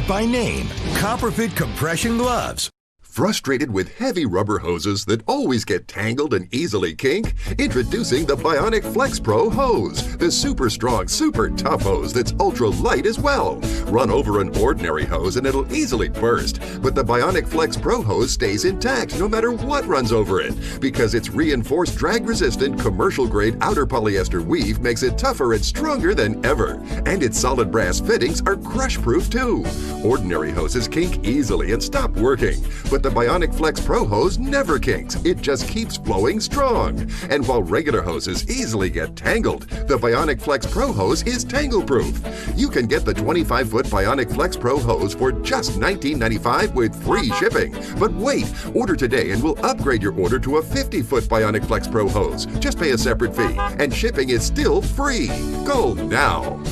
Powered by Name. Copperfit compression gloves. Frustrated with heavy rubber hoses that always get tangled and easily kink? Introducing the Bionic Flex Pro hose, the super strong, super tough hose that's ultra light as well. Run over an ordinary hose and it'll easily burst, but the Bionic Flex Pro hose stays intact no matter what runs over it, because its reinforced drag-resistant commercial-grade outer polyester weave makes it tougher and stronger than ever. And its solid brass fittings are crush-proof too. Ordinary hoses kink easily and stop working, but the Bionic Flex Pro hose never kinks. It just keeps flowing strong. And while regular hoses easily get tangled, the Bionic Flex Pro hose is tangle-proof. You can get the 25-foot Bionic Flex Pro hose for just $19.95 with free shipping. But wait, order today and we'll upgrade your order to a 50-foot Bionic Flex Pro hose. Just pay a separate fee, and shipping is still free. Go now.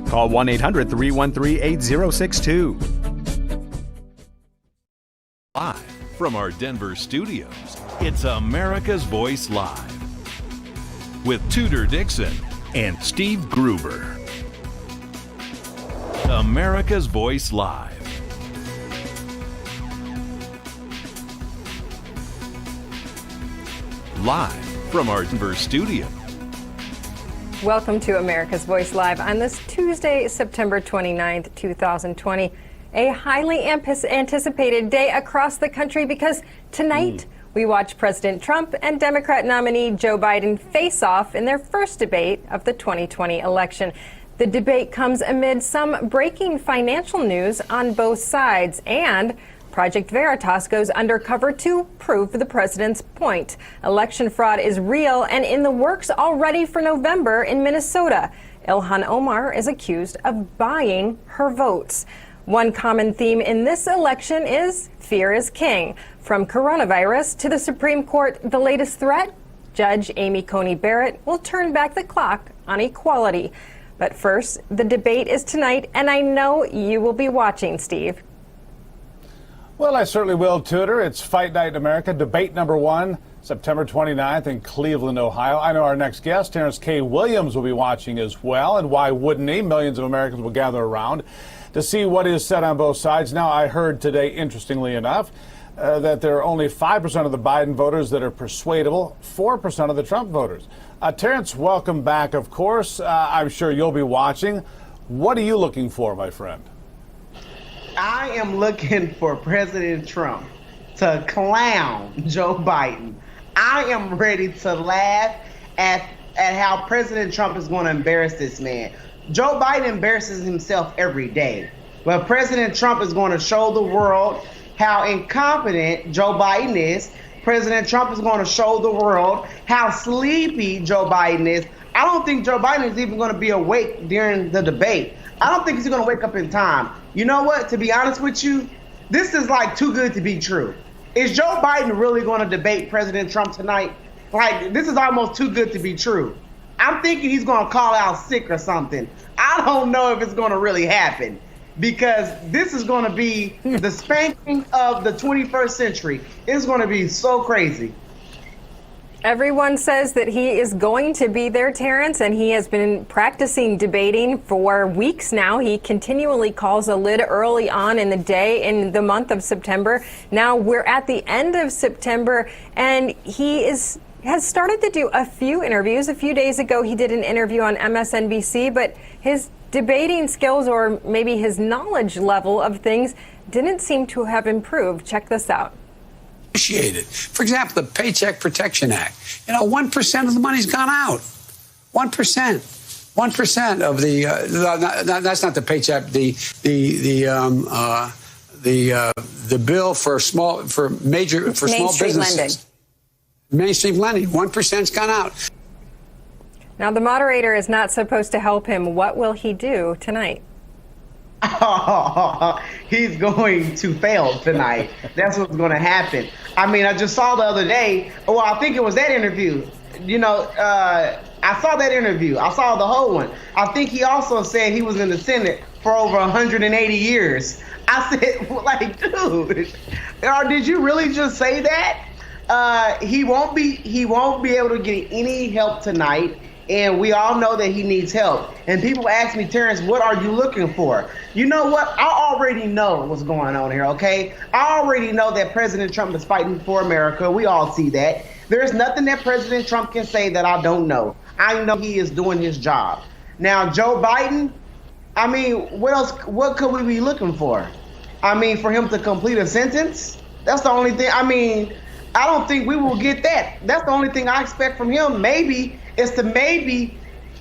Call 1-800-313-8062. Live from our Denver studios, it's America's Voice Live with Tudor Dixon and Steve Gruber. America's Voice Live. Live from our Denver studio. Welcome to America's Voice Live on this Tuesday, September 29th, 2020. A highly anticipated day across the country because tonight we watch President Trump and Democrat nominee Joe Biden face off in their first debate of the 2020 election. The debate comes amid some breaking financial news on both sides, and Project Veritas goes undercover to prove the president's point. Election fraud is real and in the works already for November in Minnesota. Elhan Omar is accused of buying her votes. One common theme in this election is fear is king. From coronavirus to the Supreme Court, the latest threat? Judge Amy Coney Barrett will turn back the clock on equality. But first, the debate is tonight, and I know you will be watching, Steve. Well, I certainly will, Tudor. It's Fight Night in America, debate number one, September 29th in Cleveland, Ohio. I know our next guest, Terrence K. Williams, will be watching as well, and why wouldn't he? Millions of Americans will gather around to see what is said on both sides. Now, I heard today, interestingly enough, that there are only 5% of the Biden voters that are persuadable, 4% of the Trump voters. Terrence, welcome back, of course. I'm sure you'll be watching. What are you looking for, my friend? I am looking for President Trump to clown Joe Biden. I am ready to laugh at how President Trump is going to embarrass this man. Joe Biden embarrasses himself every day, but President Trump is going to show the world how incompetent Joe Biden is. President Trump is going to show the world how sleepy Joe Biden is. I don't think Joe Biden is even going to be awake during the debate. I don't think he's going to wake up in time. You know what? To be honest with you, this is like too good to be true. Is Joe Biden really going to debate President Trump tonight? Like, this is almost too good to be true. I'm thinking he's going to call out sick or something. I don't know if it's going to really happen, because this is going to be the spanking of the 21st century. It's going to be so crazy. Everyone says that he is going to be there, Terrence, and he has been practicing debating for weeks now. He continually calls a lid early on in the day in the month of September. Now we're at the end of September, and he has started to do a few interviews. A few days ago, he did an interview on MSNBC, but his debating skills, or maybe his knowledge level of things, didn't seem to have improved. Check this out. For example, the Paycheck Protection Act. 1% of the money's gone out. 1%. 1% of the that's not the paycheck. The bill for small businesses. Lending. Mainstream lending. 1%'s gone out. Now the moderator is not supposed to help him. What will he do tonight? He's going to fail tonight. That's what's going to happen. I mean, I just saw the other day. Well, I think it was that interview. I saw that interview. I saw the whole one. I think he also said he was in the Senate for over 180 years. I said, like, dude, did you really just say that? He won't be able to get any help tonight. And we all know that he needs help. And people ask me, Terrence, what are you looking for? You know what? I already know what's going on here, okay? I already know that President Trump is fighting for America. We all see that. There's nothing that President Trump can say that I don't know. I know he is doing his job. Now, Joe Biden, I mean, what could we be looking for? I mean, for him to complete a sentence? That's the only thing. I mean, I don't think we will get that. That's the only thing I expect from him. Maybe is to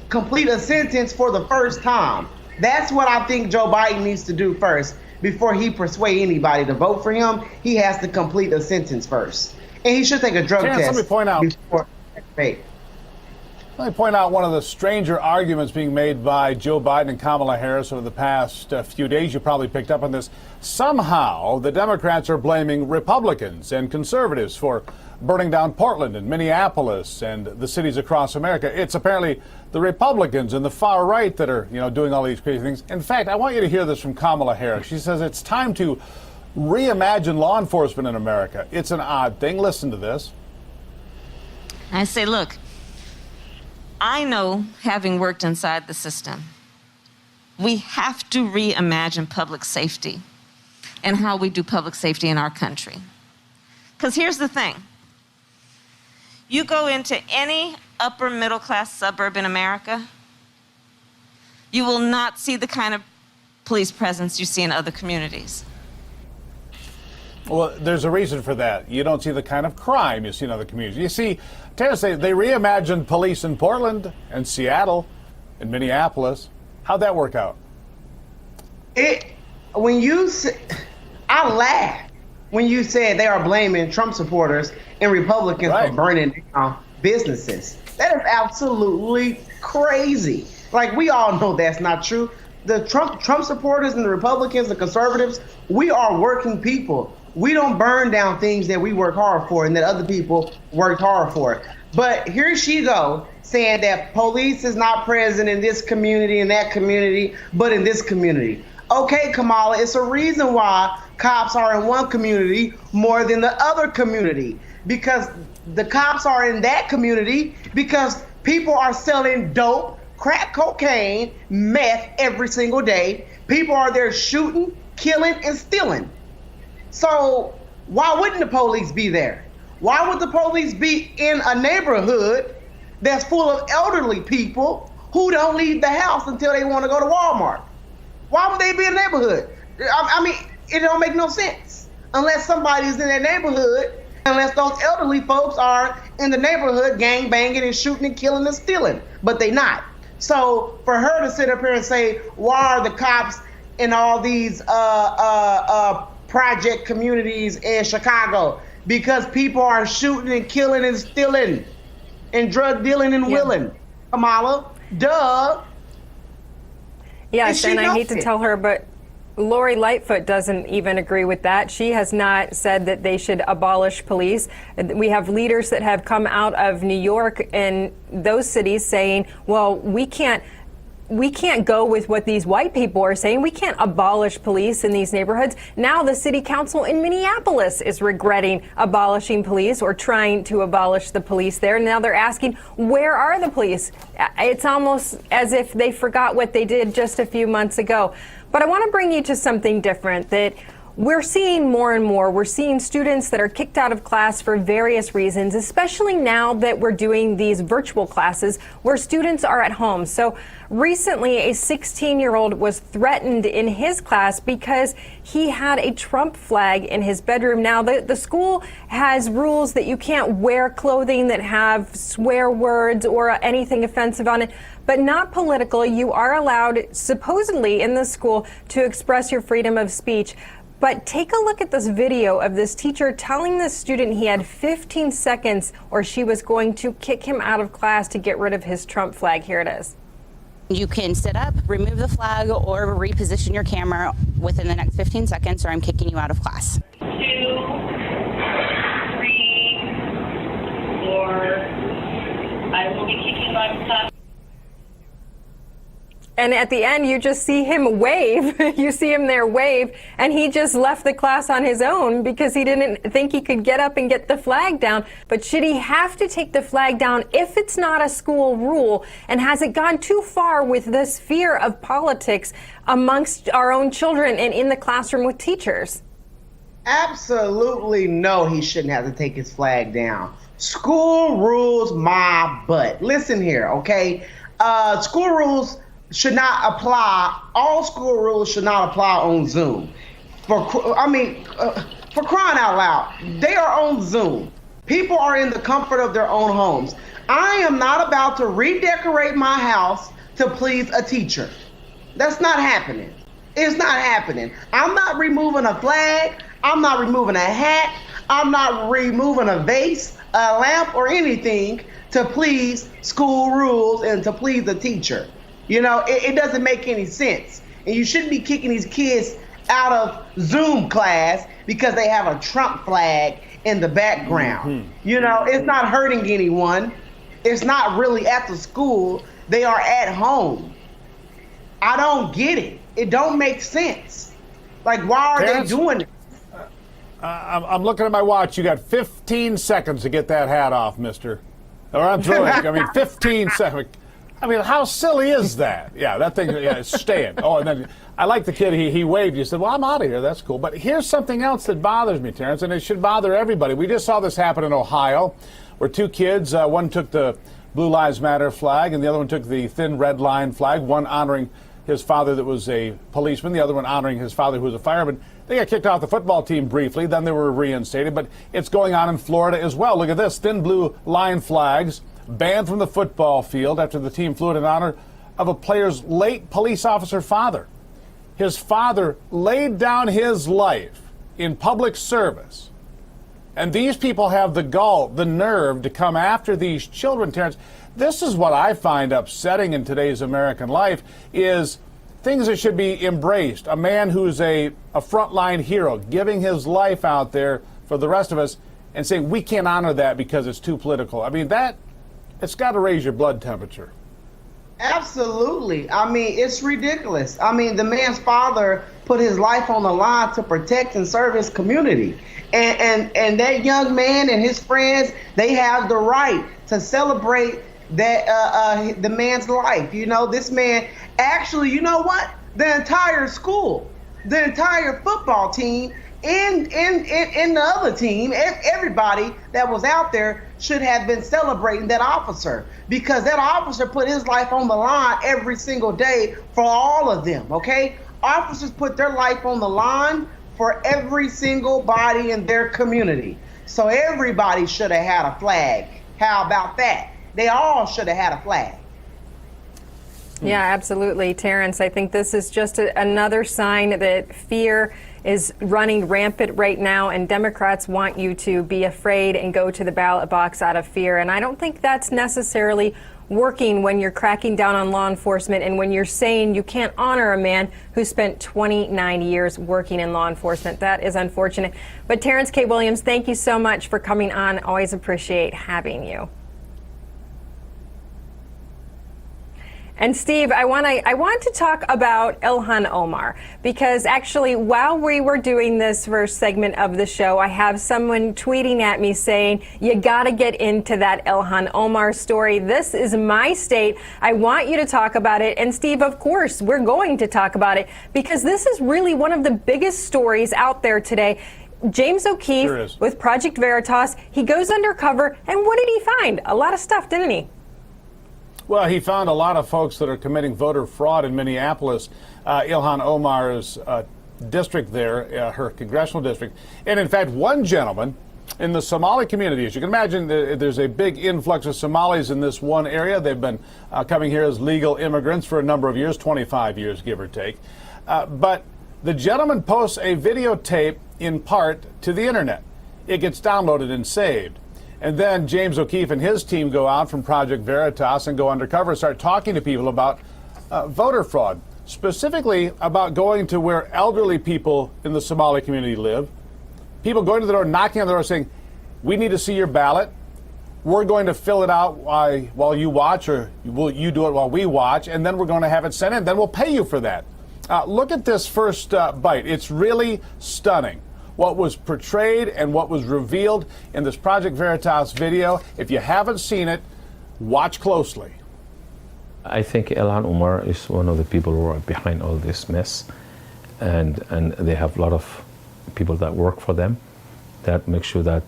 complete a sentence for the first time. That's what I think Joe Biden needs to do first. Before he persuade anybody to vote for him, he has to complete a sentence first. And he should take a drug test. Let me point out. Before debate. Let me point out one of the stranger arguments being made by Joe Biden and Kamala Harris over the past few days. You probably picked up on this. Somehow, the Democrats are blaming Republicans and conservatives for burning down Portland and Minneapolis and the cities across America. It's apparently the Republicans and the far right that are, doing all these crazy things. In fact, I want you to hear this from Kamala Harris. She says it's time to reimagine law enforcement in America. It's an odd thing. Listen to this. I say, look, I know, having worked inside the system, we have to reimagine public safety and how we do public safety in our country. Because here's the thing. You go into any upper middle class suburb in America, you will not see the kind of police presence you see in other communities. Well, there's a reason for that. You don't see the kind of crime you see in other communities. You see, Terrence, they reimagined police in Portland and Seattle and Minneapolis. How'd that work out? I laughed when you said they are blaming Trump supporters and Republicans for burning down businesses. That is absolutely crazy. Like, we all know that's not true. The Trump supporters and the Republicans, the conservatives, we are working people. We don't burn down things that we work hard for and that other people worked hard for. But here she go saying that police is not present in this community and that community, but in this community. Okay, Kamala, it's a reason why cops are in one community more than the other community. Because the cops are in that community because people are selling dope, crack cocaine, meth every single day. People are there shooting, killing, and stealing. So why wouldn't the police be there? Why would the police be in a neighborhood that's full of elderly people who don't leave the house until they want to go to Walmart? Why would they be in a neighborhood? I mean, it don't make no sense unless somebody's in that neighborhood, unless those elderly folks are in the neighborhood gang banging and shooting and killing and stealing, but they not. So for her to sit up here and say, why are the cops in all these project communities in Chicago? Because people are shooting and killing and stealing and drug dealing and willing. Kamala, duh. Yes, and I hate to tell her, but Lori Lightfoot doesn't even agree with that. She has not said that they should abolish police. We have leaders that have come out of New York and those cities saying, well, we can't go with what these white people are saying. We can't abolish police in these neighborhoods. Now the city council in Minneapolis is regretting abolishing police or trying to abolish the police there. Now they're asking, where are the police? It's almost as if they forgot what they did just a few months ago. But I want to bring you to something different that we're seeing more and more. We're seeing students that are kicked out of class for various reasons, especially now that we're doing these virtual classes where students are at home. So recently, a 16-year-old was threatened in his class because he had a Trump flag in his bedroom. Now, the school has rules that you can't wear clothing that have swear words or anything offensive on it, but not political. You are allowed, supposedly, in the school to express your freedom of speech. But take a look at this video of this teacher telling this student he had 15 seconds or she was going to kick him out of class to get rid of his Trump flag. Here it is. You can sit up, remove the flag, or reposition your camera within the next 15 seconds, or I'm kicking you out of class. 2, 3, 4. I will be kicking you out of class. And at the end, you just see him wave. You see him there wave, and he just left the class on his own because he didn't think he could get up and get the flag down. But should he have to take the flag down if it's not a school rule? And has it gone too far with this fear of politics amongst our own children and in the classroom with teachers? Absolutely no, he shouldn't have to take his flag down. School rules my butt. Listen here, okay? School rules should not apply. All school rules should not apply on Zoom. For crying out loud, they are on Zoom. People are in the comfort of their own homes. I am not about to redecorate my house to please a teacher. That's not happening. It's not happening. I'm not removing a flag. I'm not removing a hat. I'm not removing a vase, a lamp, or anything to please school rules and to please the teacher. You know, it doesn't make any sense. And you shouldn't be kicking these kids out of Zoom class because they have a Trump flag in the background. You know, it's not hurting anyone. It's not really at the school. They are at home. I don't get it. It don't make sense. Like, why are they doing it? I'm looking at my watch. You got 15 seconds to get that hat off, mister. Or I'm through it. I mean, 15 seconds. I mean, how silly is that? Yeah, that thing, yeah, it's staying. Oh, and then I like the kid, he waved. He said, well, I'm out of here. That's cool. But here's something else that bothers me, Terrence, and it should bother everybody. We just saw this happen in Ohio, where two kids, one took the Blue Lives Matter flag, and the other one took the thin red line flag, one honoring his father that was a policeman, the other one honoring his father who was a fireman. They got kicked off the football team briefly, then they were reinstated, but it's going on in Florida as well. Look at this, thin blue line flags banned from the football field after the team flew it in honor of a player's late police officer father. His father laid down his life in public service. And these people have the gall, the nerve to come after these children, Terrence. This is what I find upsetting in today's American life is things that should be embraced. A man who's a frontline hero, giving his life out there for the rest of us and saying we can't honor that because it's too political. I mean, it's got to raise your blood temperature. Absolutely. I mean, it's ridiculous. I mean, the man's father put his life on the line to protect and serve his community. And that young man and his friends, they have the right to celebrate that the man's life. You know, this man actually, you know what? The entire school, the entire football team, and the other team, everybody that was out there should have been celebrating that officer because that officer put his life on the line every single day for all of them, okay? Officers put their life on the line for every single body in their community. So everybody should have had a flag. How about that? They all should have had a flag. Yeah, absolutely, Terrence. I think this is just another sign that fear is running rampant right now, and Democrats want you to be afraid and go to the ballot box out of fear. And I don't think that's necessarily working when you're cracking down on law enforcement and when you're saying you can't honor a man who spent 29 years working in law enforcement. That is unfortunate. But Terrence K. Williams, thank you so much for coming on. Always appreciate having you. And Steve, I want to talk about Elhan Omar because actually while we were doing this first segment of the show, I have someone tweeting at me saying, you got to get into that Elhan Omar story. This is my state. I want you to talk about it. And Steve, of course, we're going to talk about it because this is really one of the biggest stories out there today. James O'Keefe with Project Veritas, he goes undercover. And what did he find? A lot of stuff, didn't he? Well, he found a lot of folks that are committing voter fraud in Minneapolis, Elhan Omar's district there, her congressional district. And in fact, one gentleman in the Somali community, as you can imagine, there's a big influx of Somalis in this one area. They've been coming here as legal immigrants for a number of years, 25 years, give or take. But the gentleman posts a videotape in part to the internet. It gets downloaded and saved. And then James O'Keefe and his team go out from Project Veritas and go undercover and start talking to people about voter fraud, specifically about going to where elderly people in the Somali community live, people going to the door, knocking on the door saying, we need to see your ballot. We're going to fill it out while you watch, or you do it while we watch, and then we're going to have it sent in. Then we'll pay you for that. Look at this first bite. It's really stunning. What was portrayed and what was revealed in this Project Veritas video. If you haven't seen it, watch closely. I think Elhan Omar is one of the people who are behind all this mess, and they have a lot of people that work for them that make sure that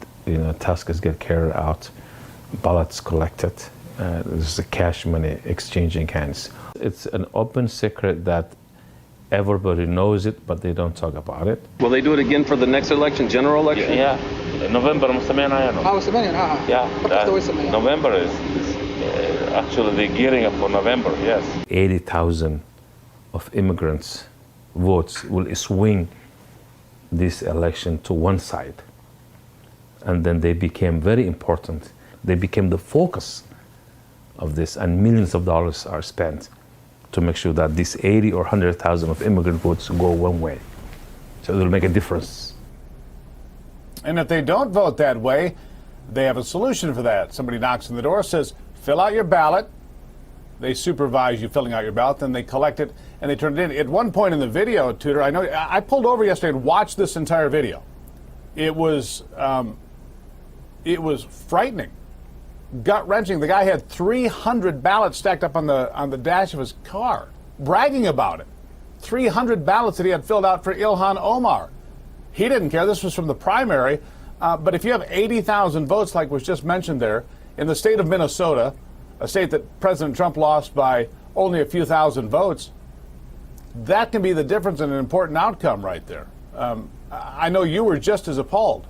tasks get carried out, ballots collected, there's a cash money exchanging hands. It's an open secret that everybody knows it, but they don't talk about it. Will they do it again for the next election, general election? Yeah, November November is actually they're gearing up for November, yes. 80,000 of immigrants votes will swing this election to one side. And then they became very important. They became the focus of this, and millions of dollars are spent to make sure that this 80 or 100,000 of immigrant votes go one way. So it will make a difference. And if they don't vote that way, they have a solution for that. Somebody knocks on the door, says, fill out your ballot. They supervise you filling out your ballot, then they collect it and they turn it in. At one point in the video, Tudor, I know I pulled over yesterday and watched this entire video. It was frightening, gut-wrenching. The guy had 300 ballots stacked up on the dash of his car, bragging about it. 300 ballots that he had filled out for Elhan Omar. He didn't care. This was from the primary. But if you have 80,000 votes, like was just mentioned there, in the state of Minnesota, a state that President Trump lost by only a few thousand votes, that can be the difference in an important outcome right there. I know you were just as appalled.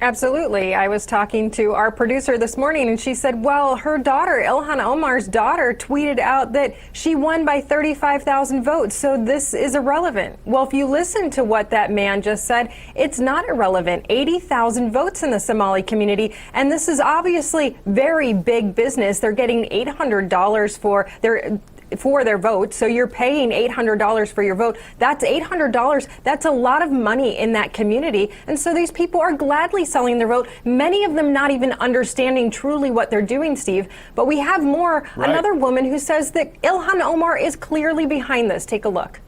Absolutely. I was talking to our producer this morning, and she said, well, her daughter, Elhan Omar's daughter, tweeted out that she won by 35,000 votes, so this is irrelevant. Well, if you listen to what that man just said, it's not irrelevant. 80,000 votes in the Somali community, and this is obviously very big business. They're getting $800 for their vote, so you're paying $800 for your vote. That's $800. That's a lot of money in that community, and so these people are gladly selling their vote, many of them not even understanding truly what they're doing, Steve. But we have more. Right. Another woman who says that Elhan Omar is clearly behind this. Take a look.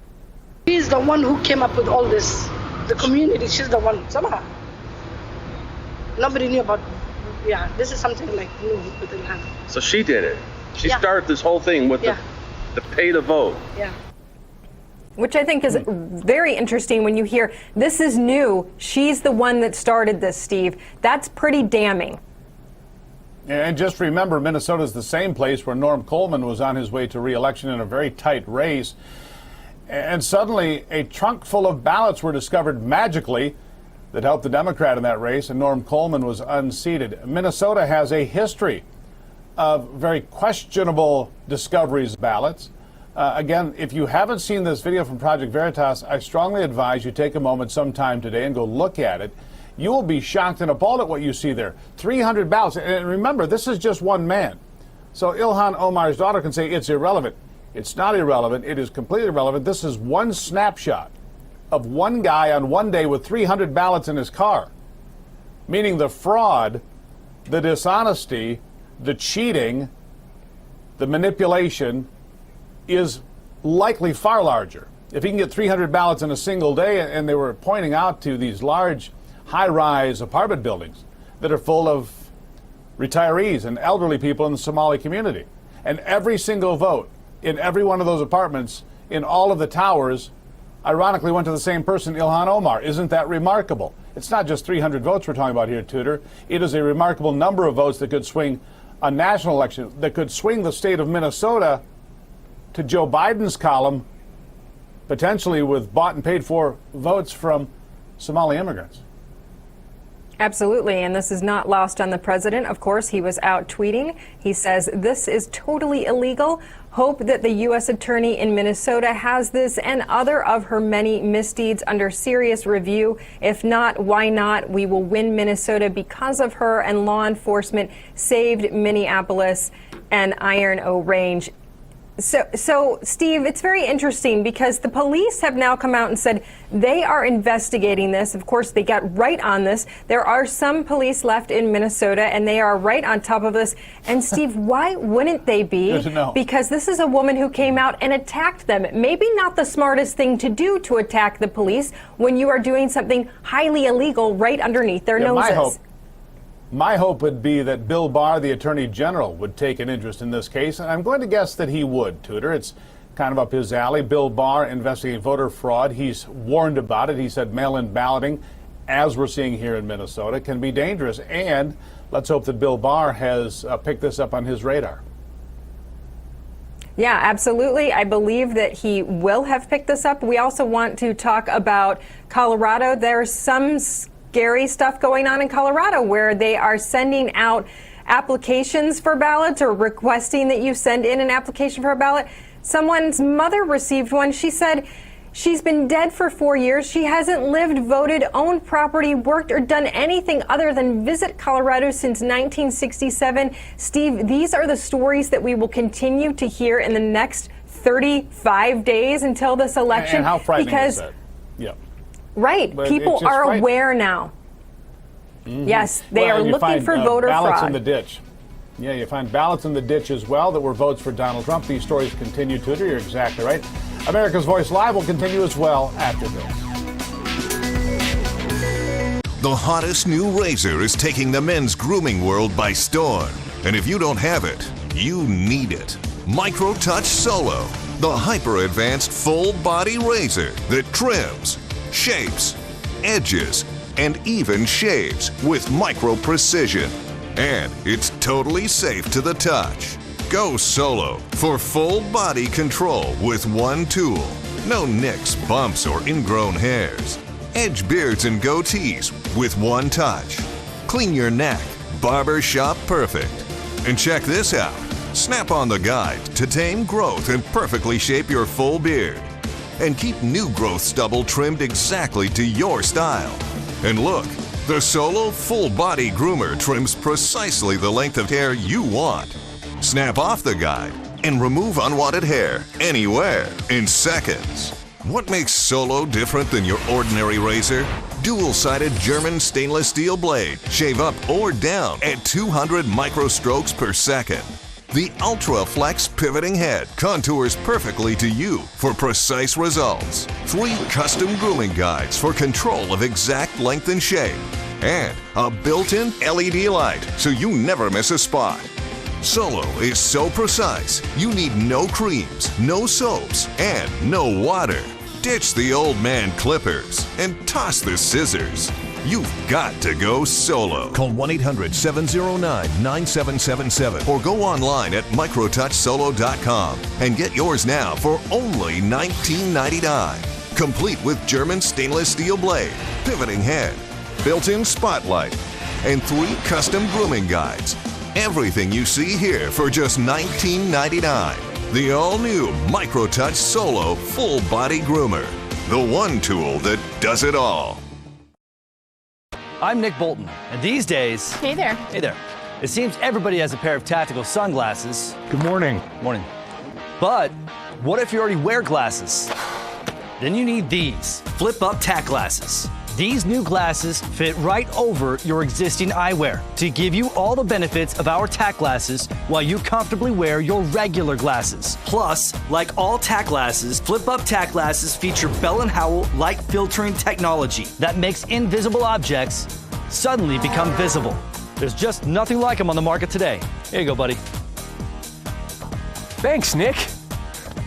She's the one who came up with all this. The community, she's the one. Somehow. Nobody knew about, this is something like new with Elhan. So she did it. She started this whole thing with the pay to vote. Yeah. Which I think is very interesting when you hear this is new. She's the one that started this, Steve. That's pretty damning. And just remember, Minnesota is the same place where Norm Coleman was on his way to re-election in a very tight race. And suddenly a trunk full of ballots were discovered magically that helped the Democrat in that race, and Norm Coleman was unseated. Minnesota has a history of very questionable discoveries of ballots. Again, if you haven't seen this video from Project Veritas, I strongly advise you take a moment sometime today and go look at it. You will be shocked and appalled at what you see there. 300 ballots. And remember, this is just one man. So Elhan Omar's daughter can say it's irrelevant. It's not irrelevant. It is completely irrelevant. This is one snapshot of one guy on one day with 300 ballots in his car. Meaning the fraud, the dishonesty, the cheating, the manipulation is likely far larger. If he can get 300 ballots in a single day, and they were pointing out to these large high-rise apartment buildings that are full of retirees and elderly people in the Somali community. And every single vote in every one of those apartments in all of the towers ironically went to the same person, Elhan Omar. Isn't that remarkable? It's not just 300 votes we're talking about here, Tudor. It is a remarkable number of votes that could swing a national election, that could swing the state of Minnesota to Joe Biden's column, potentially with bought and paid for votes from Somali immigrants. Absolutely, and this is not lost on the president. Of course, he was out tweeting. He says this is totally illegal. Hope that the U.S. attorney in Minnesota has this and other of her many misdeeds under serious review. If not, why not? We will win Minnesota because of her, and law enforcement saved Minneapolis and Iron O Range. So, Steve, it's very interesting because the police have now come out and said they are investigating this. Of course, they got right on this. There are some police left in Minnesota, and they are right on top of this. And, Steve, why wouldn't they be? Because this is a woman who came out and attacked them. Maybe not the smartest thing to do to attack the police when you are doing something highly illegal right underneath their noses. My hope would be that Bill Barr, the Attorney General, would take an interest in this case, and I'm going to guess that he would, Tudor. It's kind of up his alley. Bill Barr investigating voter fraud. He's warned about it. He said mail-in balloting, as we're seeing here in Minnesota, can be dangerous, and let's hope that Bill Barr has picked this up on his radar. Yeah, absolutely. I believe that he will have picked this up. We also want to talk about Colorado. There's some scary stuff going on in Colorado where they are sending out applications for ballots or requesting that you send in an application for a ballot. Someone's mother received one. She said she's been dead for 4 years. She hasn't lived, voted, owned property, worked, or done anything other than visit Colorado since 1967. Steve, these are the stories that we will continue to hear in the next 35 days until this election. And how frightening is that? Yeah. Right. But people are aware now. Yes, they are looking for voter ballots fraud. In the ditch. Yeah, you find ballots in the ditch as well that were votes for Donald Trump. These stories continue, Tudor. You're exactly right. America's Voice Live will continue as well after this. The hottest new razor is taking the men's grooming world by storm. And if you don't have it, you need it. Micro Touch Solo, the hyper-advanced full-body razor that trims, shapes, edges, and even shaves with micro precision. And it's totally safe to the touch. Go solo for full body control with one tool. No nicks, bumps, or ingrown hairs. Edge beards and goatees with one touch. Clean your neck, barber shop perfect. And check this out. Snap on the guide to tame growth and perfectly shape your full beard. And keep new growth stubble trimmed exactly to your style. And look, the Solo Full Body Groomer trims precisely the length of hair you want. Snap off the guide and remove unwanted hair anywhere in seconds. What makes Solo different than your ordinary razor? Dual-sided German stainless steel blade. Shave up or down at 200 microstrokes per second. The Ultra Flex pivoting head contours perfectly to you for precise results. 3 custom grooming guides for control of exact length and shape. And a built-in LED light so you never miss a spot. Solo is so precise, you need no creams, no soaps, and no water. Ditch the old man clippers and toss the scissors. You've got to go solo. Call 1-800-709-9777 or go online at microtouchsolo.com and get yours now for only $19.99. Complete with German stainless steel blade, pivoting head, built-in spotlight, and 3 custom grooming guides. Everything you see here for just $19.99. The all-new MicroTouch Solo Full Body Groomer. The one tool that does it all. I'm Nick Bolton, and these days... Hey there. Hey there. It seems everybody has a pair of tactical sunglasses. Good morning. Morning. But what if you already wear glasses? Then you need these Flip Up Tac Glasses. These new glasses fit right over your existing eyewear to give you all the benefits of our Tac Glasses while you comfortably wear your regular glasses. Plus, like all Tac Glasses, Flip Up Tac Glasses feature Bell & Howell light filtering technology that makes invisible objects suddenly become visible. There's just nothing like them on the market today. Here you go, buddy. Thanks, Nick.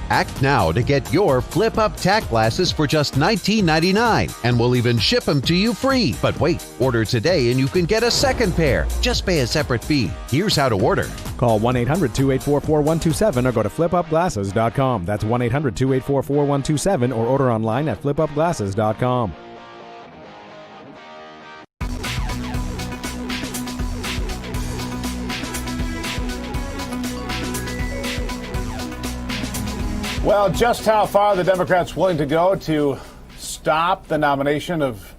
Act now to get your Flip Up Tac Glasses for just $19.99, and we'll even ship them to you free. But wait, order today and you can get a second pair. Just pay a separate fee. Here's how to order. Call 1-800-284-4127 or go to flipupglasses.com. That's 1-800-284-4127 or order online at flipupglasses.com. Well, just how far are the Democrats willing to go to stop the nomination of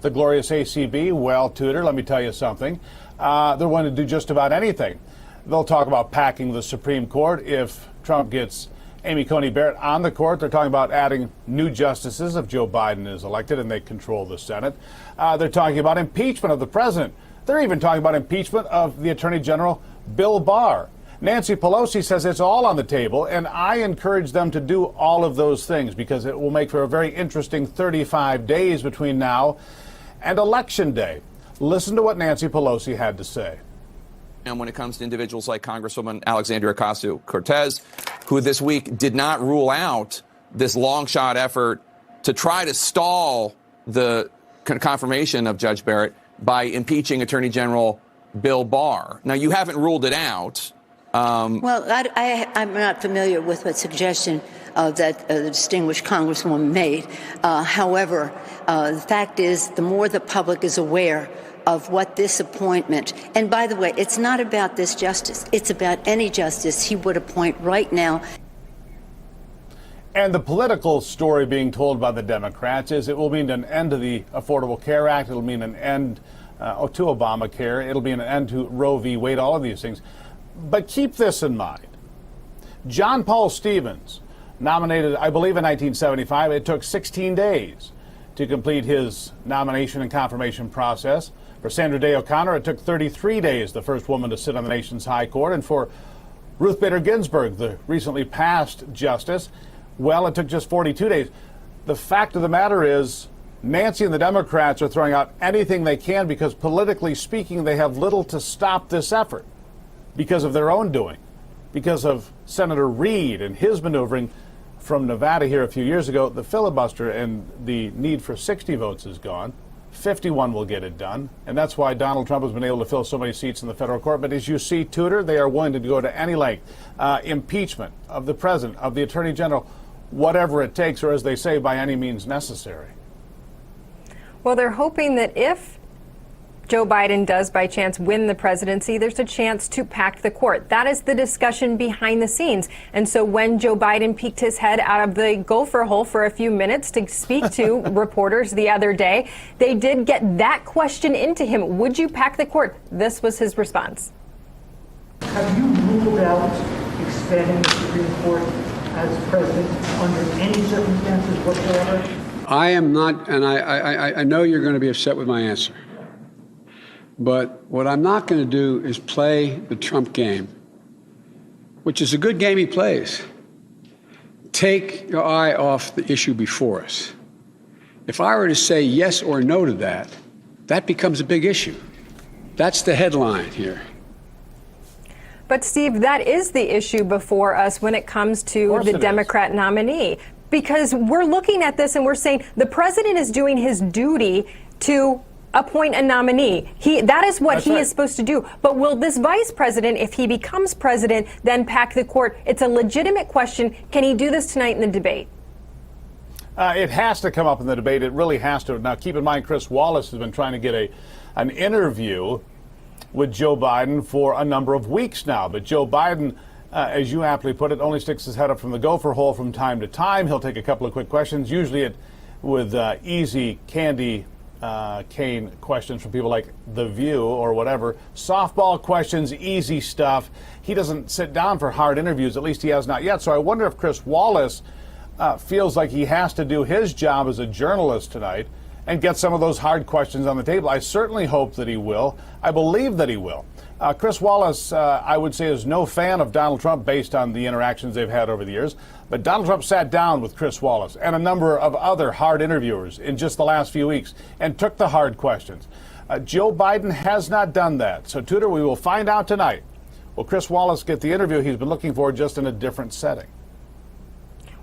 the glorious ACB? Well, Tudor, let me tell you something. They're willing to do just about anything. They'll talk about packing the Supreme Court if Trump gets Amy Coney Barrett on the court. They're talking about adding new justices if Joe Biden is elected and they control the Senate. They're talking about impeachment of the president. They're even talking about impeachment of the Attorney General, Bill Barr. Nancy Pelosi says it's all on the table, and I encourage them to do all of those things because it will make for a very interesting 35 days between now and Election Day. Listen to what Nancy Pelosi had to say. And when it comes to individuals like Congresswoman Alexandria Ocasio-Cortez, who this week did not rule out this long shot effort to try to stall the confirmation of Judge Barrett by impeaching Attorney General Bill Barr. Now, you haven't ruled it out. Well, I'm not familiar with what suggestion that the distinguished Congresswoman made. However, the fact is, the more the public is aware of what this appointment, and by the way, it's not about this justice. It's about any justice he would appoint right now. And the political story being told by the Democrats is it will mean an end to the Affordable Care Act. It'll mean an end to Obamacare. It'll be an end to Roe v. Wade, all of these things. But keep this in mind. John Paul Stevens, nominated, I believe, in 1975. It took 16 days to complete his nomination and confirmation process. For Sandra Day O'Connor, it took 33 days, the first woman to sit on the nation's high court. And for Ruth Bader Ginsburg, the recently passed justice, well, it took just 42 days. The fact of the matter is, Nancy and the Democrats are throwing out anything they can because, politically speaking, they have little to stop this effort because of their own doing, because of Senator Reid and his maneuvering from Nevada here a few years ago. The filibuster and the need for 60 votes is gone. 51 will get it done, and that's why Donald Trump has been able to fill so many seats in the federal court. But as you see, Tudor, they are willing to go to any length. Impeachment of the president, of the attorney general, whatever it takes, or as they say, by any means necessary. Well, they're hoping that if Joe Biden does by chance win the presidency, there's a chance to pack the court. That is the discussion behind the scenes. And so when Joe Biden peeked his head out of the gopher hole for a few minutes to speak to reporters the other day, they did get that question into him. Would you pack the court? This was his response. Have you ruled out expanding the Supreme Court as president under any circumstances whatsoever? I am not, and I know you're going to be upset with my answer. But what I'm not going to do is play the Trump game, which is a good game he plays. Take your eye off the issue before us. If I were to say yes or no to that, that becomes a big issue. That's the headline here. But, Steve, that is the issue before us when it comes to the Democrat nominee. Because we're looking at this and we're saying the president is doing his duty to appoint a nominee. That is what he is supposed to do. But will this vice president, if he becomes president, then pack the court? It's a legitimate question. Can he do this tonight in the debate? It has to come up in the debate. It really has to. Now, keep in mind, Chris Wallace has been trying to get an interview with Joe Biden for a number of weeks now. But Joe Biden, as you aptly put it, only sticks his head up from the gopher hole from time to time. He'll take a couple of quick questions, usually with easy candy cane questions from people like The View or whatever. Softball questions, easy stuff. He doesn't sit down for hard interviews, at least he has not yet. So I wonder if Chris Wallace feels like he has to do his job as a journalist tonight and get some of those hard questions on the table. I certainly hope that he will. I believe that he will. Chris Wallace, I would say, is no fan of Donald Trump based on the interactions they've had over the years. But Donald Trump sat down with Chris Wallace and a number of other hard interviewers in just the last few weeks and took the hard questions. Joe Biden has not done that. So, Tudor, we will find out tonight. Will Chris Wallace get the interview he's been looking for, just in a different setting?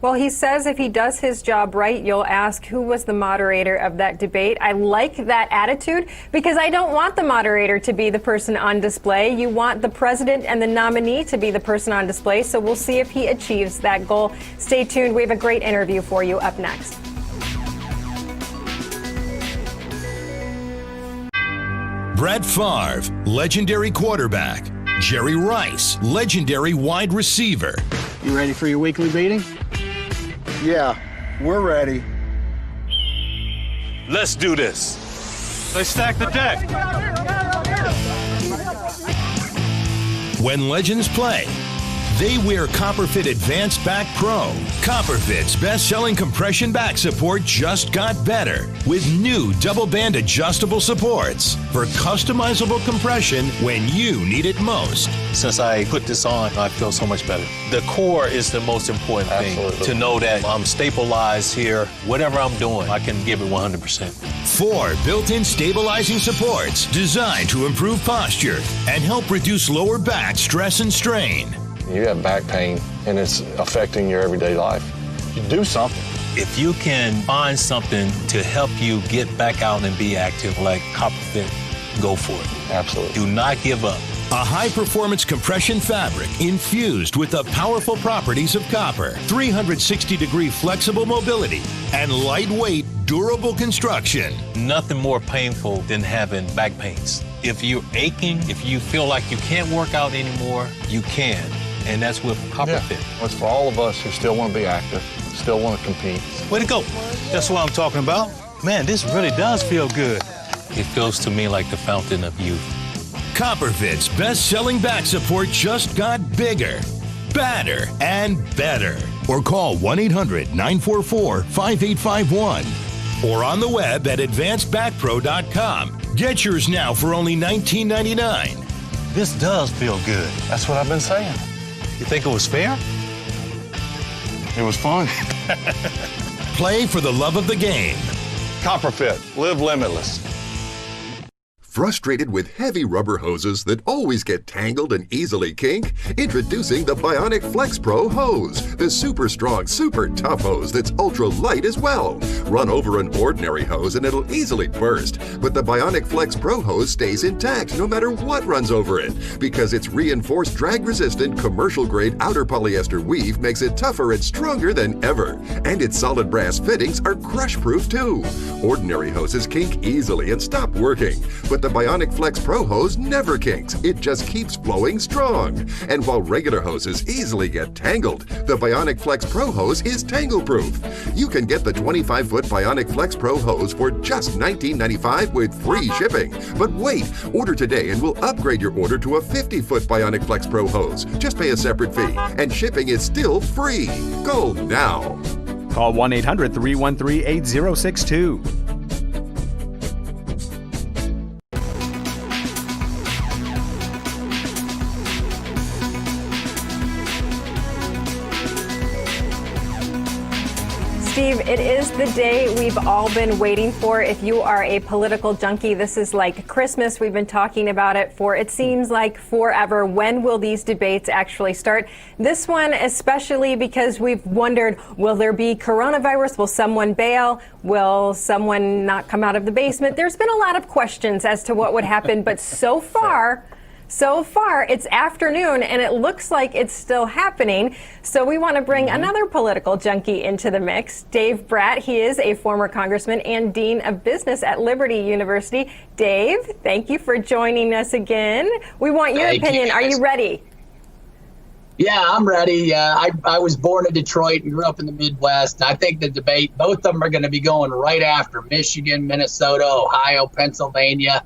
Well, he says if he does his job right, you'll ask who was the moderator of that debate. I like that attitude because I don't want the moderator to be the person on display. You want the president and the nominee to be the person on display. So we'll see if he achieves that goal. Stay tuned. We have a great interview for you up next. Brett Favre, legendary quarterback. Jerry Rice, legendary wide receiver. You ready for your weekly meeting? Yeah, we're ready. Let's do this. Let's stack the deck. When legends play, They wear Copperfit Advanced Back Pro. Copperfit's best-selling compression back support just got better with new double-band adjustable supports for customizable compression when you need it most. Since I put this on, I feel so much better. The core is the most important thing. To know that I'm stabilized here. Whatever I'm doing, I can give it 100%. 4 built-in stabilizing supports designed to improve posture and help reduce lower back stress and strain. You have back pain and it's affecting your everyday life. You do something. If you can find something to help you get back out and be active like Copperfit, go for it. Absolutely. Do not give up. A high-performance compression fabric infused with the powerful properties of copper, 360-degree flexible mobility, and lightweight, durable construction. Nothing more painful than having back pains. If you're aching, if you feel like you can't work out anymore, you can. And that's with Copperfit. Yeah. It's for all of us who still want to be active, still want to compete. Way to go. That's what I'm talking about. Man, this really does feel good. It feels to me like the fountain of youth. Copperfit's best-selling back support just got bigger, badder, and better. Or call 1-800-944-5851. Or on the web at advancedbackpro.com. Get yours now for only $19.99. This does feel good. That's what I've been saying. You think it was fair? It was fun. Play for the love of the game. Copperfit, live limitless. Frustrated with heavy rubber hoses that always get tangled and easily kink? Introducing the Bionic Flex Pro hose, the super strong, super tough hose that's ultra light as well. Run over an ordinary hose and it'll easily burst, but the Bionic Flex Pro hose stays intact no matter what runs over it, because its reinforced drag-resistant commercial-grade outer polyester weave makes it tougher and stronger than ever. And its solid brass fittings are crush-proof too. Ordinary hoses kink easily and stop working, but the Bionic Flex Pro hose never kinks. It just keeps flowing strong. And while regular hoses easily get tangled, the Bionic Flex Pro hose is tangle-proof. You can get the 25-foot Bionic Flex Pro hose for just $19.95 with free shipping. But wait, order today and we'll upgrade your order to a 50-foot Bionic Flex Pro hose. Just pay a separate fee, and shipping is still free. Go now. Call 1-800-313-8062. Steve, it is the day we've all been waiting for. If you are a political junkie, this is like Christmas. We've been talking about it for, it seems like, forever. When will these debates actually start? This one especially because we've wondered, will there be coronavirus? Will someone bail? Will someone not come out of the basement? There's been a lot of questions as to what would happen, but so far, it's afternoon, and it looks like it's still happening. So we want to bring another political junkie into the mix, Dave Bratt. He is a former congressman and dean of business at Liberty University. Dave, thank you for joining us again. We want your opinion. Are you ready? Yeah, I'm ready. I was born in Detroit and grew up in the Midwest. I think the debate, both of them are going to be going right after Michigan, Minnesota, Ohio, Pennsylvania.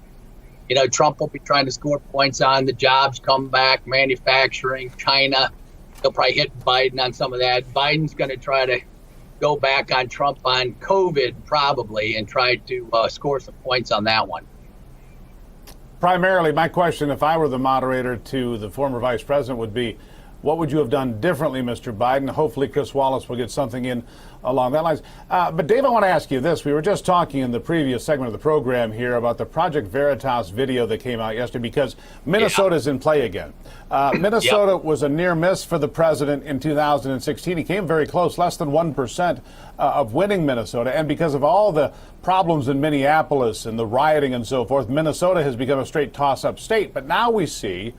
You know, Trump will be trying to score points on the jobs come back, manufacturing, China. He'll probably hit Biden on some of that. Biden's going to try to go back on Trump on COVID probably and try to score some points on that one. Primarily, my question, if I were the moderator to the former vice president, would be, what would you have done differently, Mr. Biden? Hopefully Chris Wallace will get something in along that lines. But Dave, I want to ask you this. We were just talking in the previous segment of the program here about the Project Veritas video that came out yesterday, because Minnesota's in play again. Minnesota was a near miss for the president in 2016. He came very close, less than 1% of winning Minnesota. And because of all the problems in Minneapolis and the rioting and so forth, Minnesota has become a straight toss-up state. But now we see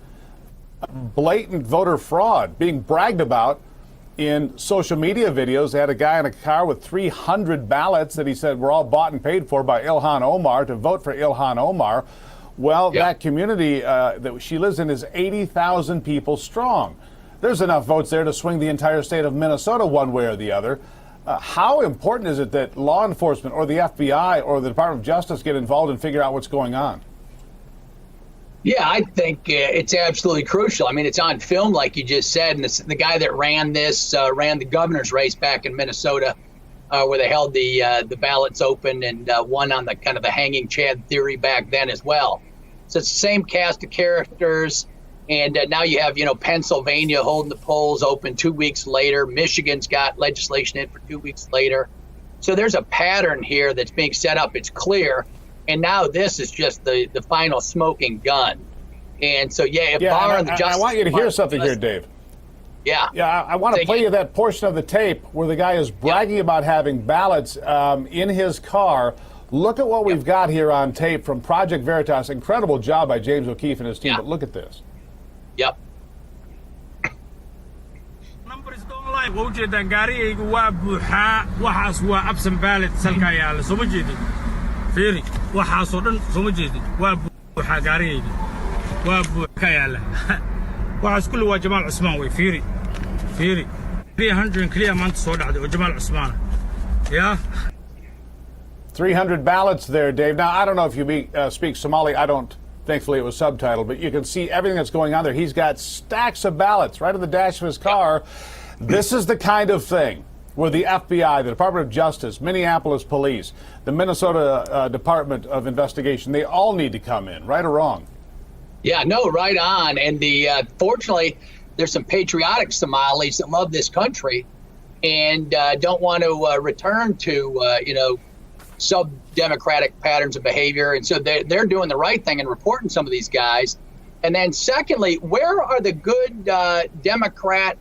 blatant voter fraud being bragged about in social media videos. They had a guy in a car with 300 ballots that he said were all bought and paid for by Elhan Omar to vote for Elhan Omar. Well, that community that she lives in is 80,000 people strong. There's enough votes there to swing the entire state of Minnesota one way or the other. How important is it that law enforcement or the FBI or the Department of Justice get involved and figure out what's going on? Yeah, I think it's absolutely crucial. I mean, it's on film, like you just said, and the guy that ran the governor's race back in Minnesota, where they held the ballots open and won on the kind of the hanging Chad theory back then as well. So it's the same cast of characters, and now you have Pennsylvania holding the polls open 2 weeks later. Michigan's got legislation in for 2 weeks later. So there's a pattern here that's being set up. It's clear. And now this is just the final smoking gun. And so, if Barr and the Justice I want you to hear something here, Dave. Yeah. Yeah, I want to play you that portion of the tape where the guy is bragging about having ballots in his car. Look at what we've got here on tape from Project Veritas. Incredible job by James O'Keefe and his team, but look at this. Yep. fiiri waxaasoo dhan soo ma jeedin waa buuxaa gaarigayga waa buux ka yaala waxaas kulli waa Jamaal Cusmaan wey fiiri 300 kaliya maanta soo dhacday oo Jamaal Cusmaan 300 ballots there, Dave. Now, I don't know if you speak Somali. I don't. Thankfully, it was subtitled, but you can see everything that's going on there. He's got stacks of ballots right on the dash of his car. This is the kind of thing where the FBI, the Department of Justice, Minneapolis Police, the Minnesota Department of Investigation, they all need to come in, right or wrong? Yeah, no, right on. And fortunately, there's some patriotic Somalis that love this country and don't want to return to, sub-democratic patterns of behavior. And so they're doing the right thing and reporting some of these guys. And then secondly, where are the good Democrat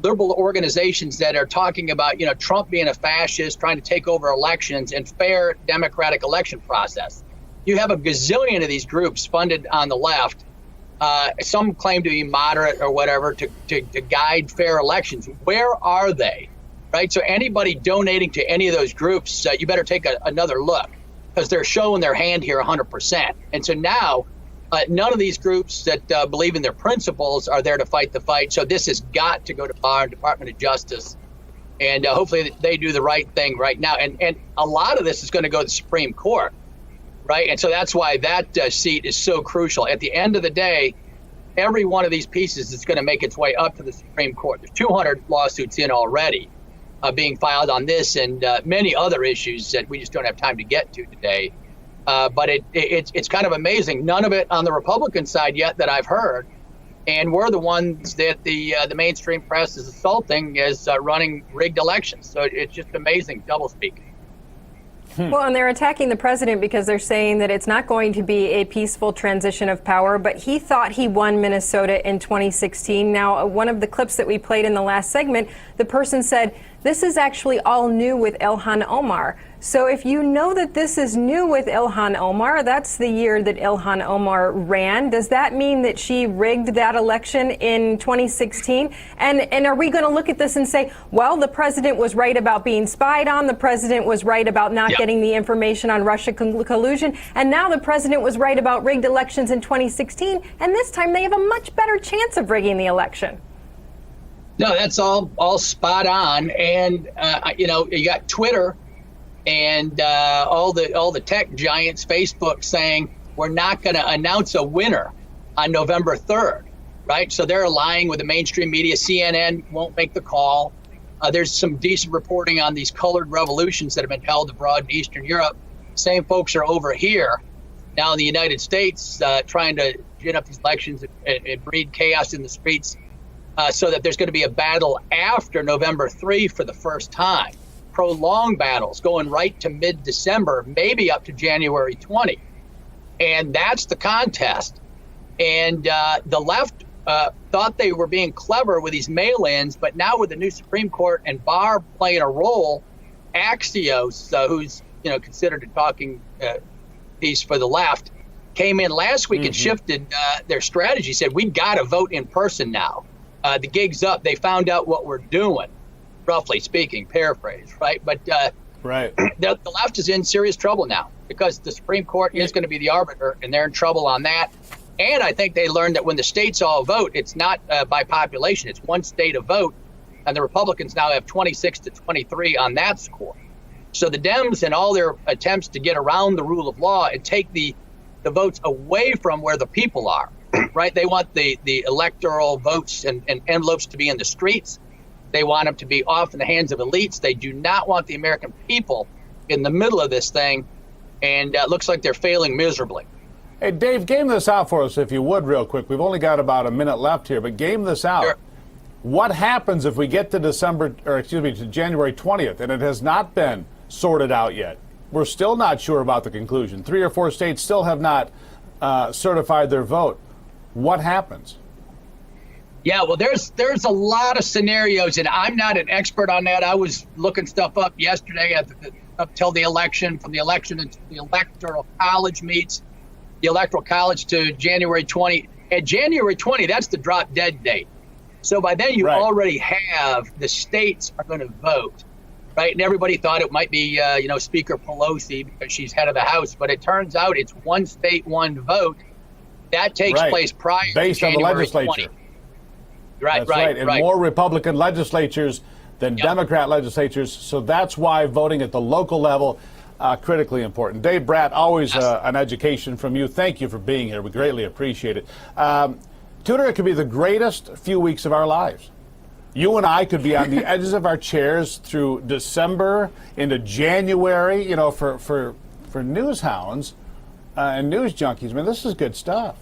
liberal organizations that are talking about, Trump being a fascist, trying to take over elections and fair democratic election process? You have a gazillion of these groups funded on the left. Some claim to be moderate or whatever to guide fair elections. Where are they? Right. So anybody donating to any of those groups, you better take another look because they're showing their hand here 100%. And so now none of these groups that believe in their principles are there to fight the fight. So this has got to go to Barr and Department of Justice. And hopefully they do the right thing right now. And a lot of this is going to go to the Supreme Court. Right. And so that's why that seat is so crucial. At the end of the day, every one of these pieces is going to make its way up to the Supreme Court. There's 200 lawsuits in already being filed on this and many other issues that we just don't have time to get to today. But it's kind of amazing. None of it on the Republican side yet that I've heard. And we're the ones that the mainstream press is assaulting as running rigged elections. So it's just amazing doublespeak. Well, and they're attacking the president because they're saying that it's not going to be a peaceful transition of power, but he thought he won Minnesota in 2016. Now, one of the clips that we played in the last segment, the person said, this is actually all new with Elhan Omar. So if you know that this is new with Elhan Omar, that's the year that Elhan Omar ran. Does that mean that she rigged that election in 2016? And are we going to look at this and say, well, the president was right about being spied on, the president was right about not getting the information on Russia collusion, and now the president was right about rigged elections in 2016, and this time they have a much better chance of rigging the election? No, that's all spot on. And, you got Twitter and all the tech giants, Facebook, saying we're not going to announce a winner on November 3rd, right? So they're lying with the mainstream media. CNN won't make the call. There's some decent reporting on these colored revolutions that have been held abroad in Eastern Europe. Same folks are over here now in the United States trying to gin up these elections and breed chaos in the streets so that there's going to be a battle after November 3 for the first time. Prolonged battles going right to mid-December, maybe up to January 20. And that's the contest. And the left thought they were being clever with these mail-ins, but now with the new Supreme Court and Barr playing a role, Axios, who's considered a talking piece for the left, came in last week and shifted their strategy, said, we got to vote in person now. The gig's up. They found out what we're doing. Roughly speaking, paraphrase, right? But right. The left is in serious trouble now because the Supreme Court is going to be the arbiter, and they're in trouble on that. And I think they learned that when the states all vote, it's not by population. It's one state a vote, and the Republicans now have 26 to 23 on that score. So the Dems and all their attempts to get around the rule of law and take the the votes away from where the people are, right? They want the electoral votes and envelopes to be in the streets. They want them to be off in the hands of elites. They do not want the American people in the middle of this thing, and it looks like they're failing miserably. Hey, Dave, game this out for us, if you would, real quick. We've only got about a minute left here, but game this out. Sure. What happens if we get to to January 20th, and it has not been sorted out yet? We're still not sure about the conclusion. 3 or 4 states still have not certified their vote. What happens? Yeah, well, there's a lot of scenarios, and I'm not an expert on that. I was looking stuff up yesterday up till the election, from the election until the Electoral College meets. The Electoral College to January 20. At January 20, that's the drop dead date. So by then you already have the states are going to vote, right? And everybody thought it might be, Speaker Pelosi because she's head of the House, but it turns out it's one state, one vote. That takes place prior based to on the January legislature. 20. Right, that's right. And more Republican legislatures than Democrat legislatures. So that's why voting at the local level critically important. Dave Bratt, always an education from you. Thank you for being here. We greatly appreciate it. Tudor, it could be the greatest few weeks of our lives. You and I could be on the edges of our chairs through December into January, for news hounds and news junkies. I mean, this is good stuff.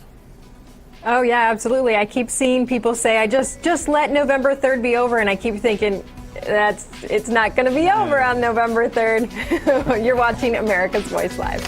Oh, yeah, absolutely. I keep seeing people say, I just let November 3rd be over, and I keep thinking, it's not going to be over on November 3rd. You're watching America's Voice Live.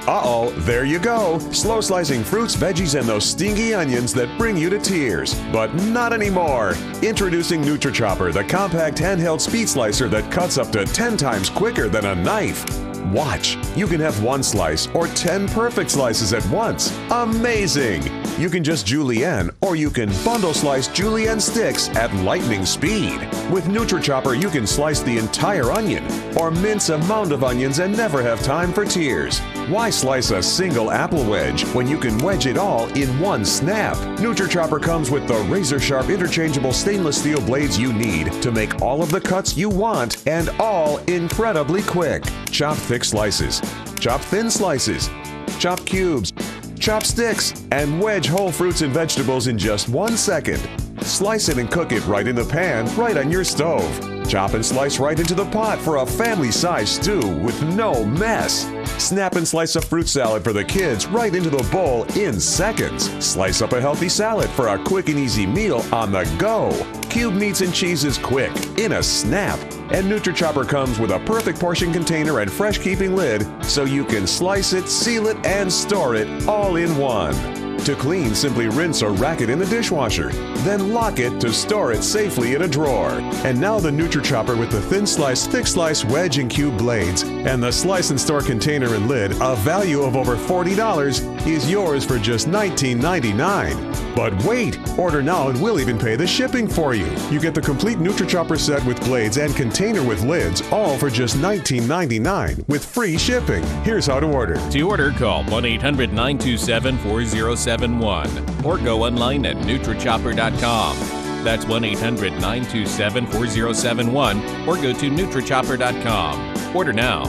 Uh-oh, there you go. Slow slicing fruits, veggies, and those stinky onions that bring you to tears. But not anymore. Introducing NutriChopper, the compact handheld speed slicer that cuts up to 10 times quicker than a knife. Watch. You can have 1 slice or 10 perfect slices at once. Amazing! You can just julienne, or you can bundle slice julienne sticks at lightning speed. With NutriChopper, you can slice the entire onion or mince a mound of onions and never have time for tears. Why slice a single apple wedge when you can wedge it all in one snap? NutriChopper comes with the razor-sharp interchangeable stainless steel blades you need to make all of the cuts you want, and all incredibly quick. Chop thick slices, chop thin slices, chop cubes, chop sticks, and wedge whole fruits and vegetables in just 1 second. Slice it and cook it right in the pan, right on your stove. Chop and slice right into the pot for a family-sized stew with no mess. Snap and slice a fruit salad for the kids right into the bowl in seconds. Slice up a healthy salad for a quick and easy meal on the go. Cube meats and cheeses quick, in a snap. And NutriChopper comes with a perfect portion container and fresh-keeping lid so you can slice it, seal it, and store it all in one. To clean, simply rinse or rack it in the dishwasher. Then lock it to store it safely in a drawer. And now the NutriChopper with the thin slice, thick slice, wedge, and cube blades, and the slice and store container and lid, a value of over $40, is yours for just $19.99. But wait! Order now and we'll even pay the shipping for you. You get the complete NutriChopper set with blades and container with lids, all for just $19.99 with free shipping. Here's how to order. To order, call 1-800-927-4071 or go online at NutriChopper.com. That's 1-800-927-4071 or go to NutriChopper.com. Order now.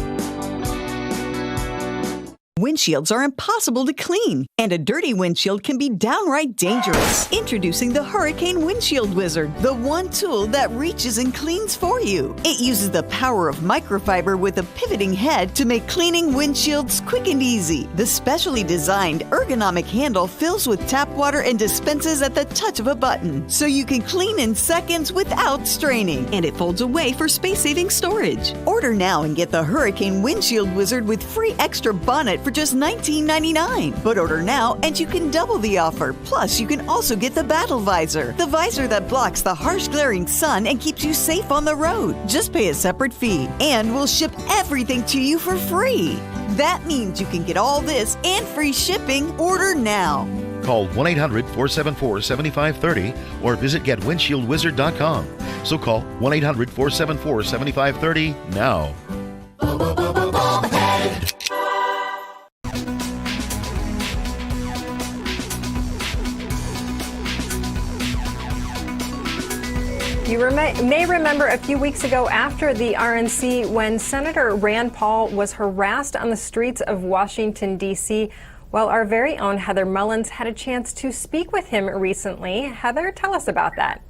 Windshields are impossible to clean, and a dirty windshield can be downright dangerous. Introducing the Hurricane Windshield Wizard, the one tool that reaches and cleans for you. It uses the power of microfiber with a pivoting head to make cleaning windshields quick and easy. The specially designed ergonomic handle fills with tap water and dispenses at the touch of a button, so you can clean in seconds without straining, and it folds away for space-saving storage. Order now and get the Hurricane Windshield Wizard with free extra bonnet for just $19.99. But order now and you can double the offer. Plus, you can also get the Battle Visor, the visor that blocks the harsh glaring sun and keeps you safe on the road. Just pay a separate fee, and we'll ship everything to you for free. That means you can get all this and free shipping. Order now. Call 1-800-474-7530 or visit GetWindshieldWizard.com. So call 1-800-474-7530 now. You You may remember a few weeks ago after the RNC when Senator Rand Paul was harassed on the streets of Washington, D.C. Well, our very own Heather Mullins had a chance to speak with him recently. Heather, tell us about that.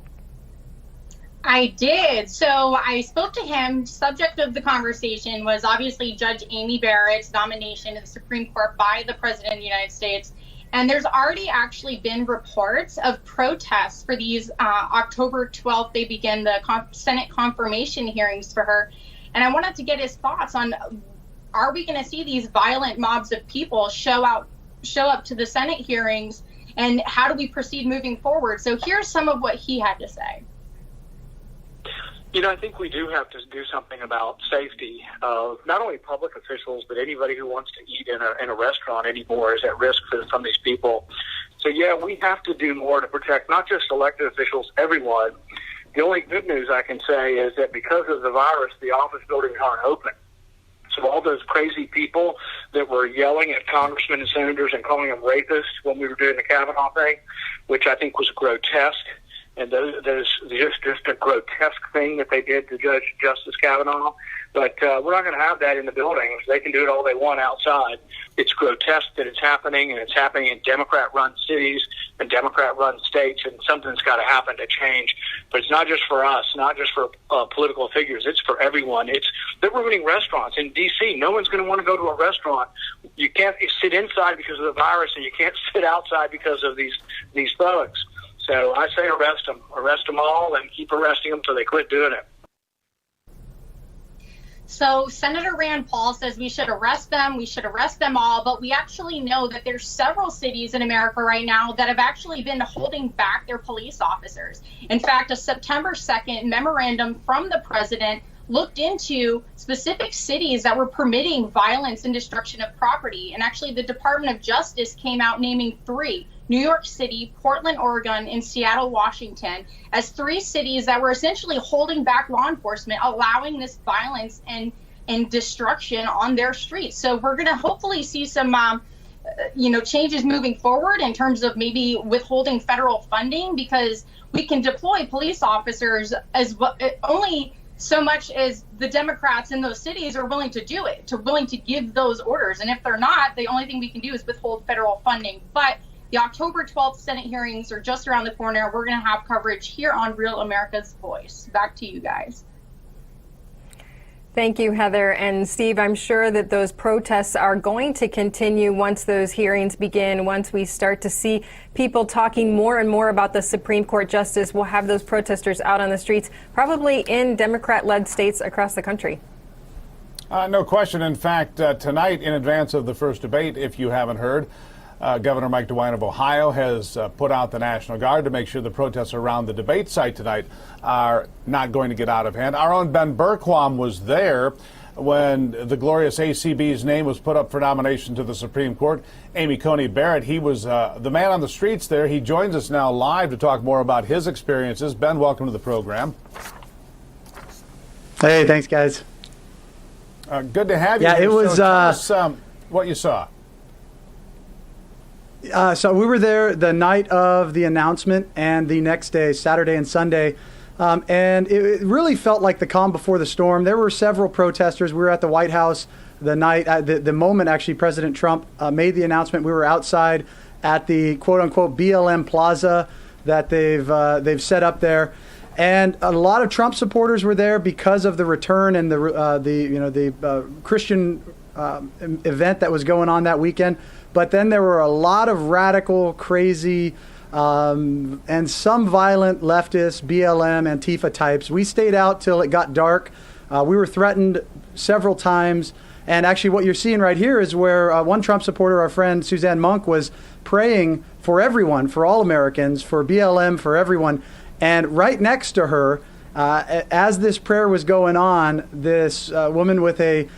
I did. So I spoke to him. Subject of the conversation was obviously Judge Amy Barrett's nomination to the Supreme Court by the President of the United States. And there's already actually been reports of protests for these October 12th. They begin the Senate confirmation hearings for her. And I wanted to get his thoughts on, are we going to see these violent mobs of people show up to the Senate hearings, and how do we proceed moving forward? So here's some of what he had to say. You know, I think we do have to do something about safety of not only public officials, but anybody who wants to eat in a restaurant anymore is at risk for some of these people. So, yeah, we have to do more to protect not just elected officials, everyone. The only good news I can say is that because of the virus, the office buildings aren't open. So all those crazy people that were yelling at congressmen and senators and calling them rapists when we were doing the Kavanaugh thing, which I think was grotesque, and there's just a grotesque thing that they did to Justice Kavanaugh. But we're not going to have that in the buildings. They can do it all they want outside. It's grotesque that it's happening, and it's happening in Democrat-run cities and Democrat-run states, and something's got to happen to change. But it's not just for us, not just for political figures. It's for everyone. They're ruining restaurants. In D.C., no one's going to want to go to a restaurant. You can't sit inside because of the virus, and you can't sit outside because of these thugs. So I say arrest them all, and keep arresting them until they quit doing it. So Senator Rand Paul says we should arrest them all, but we actually know that there's several cities in America right now that have actually been holding back their police officers. In fact, a September 2nd memorandum from the president looked into specific cities that were permitting violence and destruction of property. And actually the Department of Justice came out naming 3, New York City, Portland, Oregon, and Seattle, Washington, as 3 cities that were essentially holding back law enforcement, allowing this violence and destruction on their streets. So we're going to hopefully see some changes moving forward in terms of maybe withholding federal funding, because we can deploy police officers as only so much as the Democrats in those cities are willing to do it, willing to give those orders. And if they're not, the only thing we can do is withhold federal funding. But the October 12th Senate hearings are just around the corner. We're going to have coverage here on Real America's Voice. Back to you guys. Thank you, Heather. And Steve, I'm sure that those protests are going to continue once those hearings begin. Once we start to see people talking more and more about the Supreme Court justice, we'll have those protesters out on the streets, probably in Democrat-led states across the country. No question. In fact, tonight, in advance of the first debate, if you haven't heard, Governor Mike DeWine of Ohio has put out the National Guard to make sure the protests around the debate site tonight are not going to get out of hand. Our own Ben Berquam was there when the glorious ACB's name was put up for nomination to the Supreme Court. Amy Coney Barrett, he was the man on the streets there. He joins us now live to talk more about his experiences. Ben, welcome to the program. Hey, thanks, guys. Good to have you. Yeah, here. it was Tell us, what you saw. So we were there the night of the announcement and the next day, Saturday and Sunday, and it really felt like the calm before the storm. There were several protesters. We were at the White House the night, the moment actually President Trump made the announcement. We were outside at the quote-unquote BLM Plaza that they've set up there, and a lot of Trump supporters were there because of the return and the Christian event that was going on that weekend. But then there were a lot of radical, crazy, and some violent leftist, BLM, Antifa types. We stayed out till it got dark. We were threatened several times. And actually what you're seeing right here is where one Trump supporter, our friend Suzanne Monk, was praying for everyone, for all Americans, for BLM, for everyone. And right next to her, as this prayer was going on, this woman with a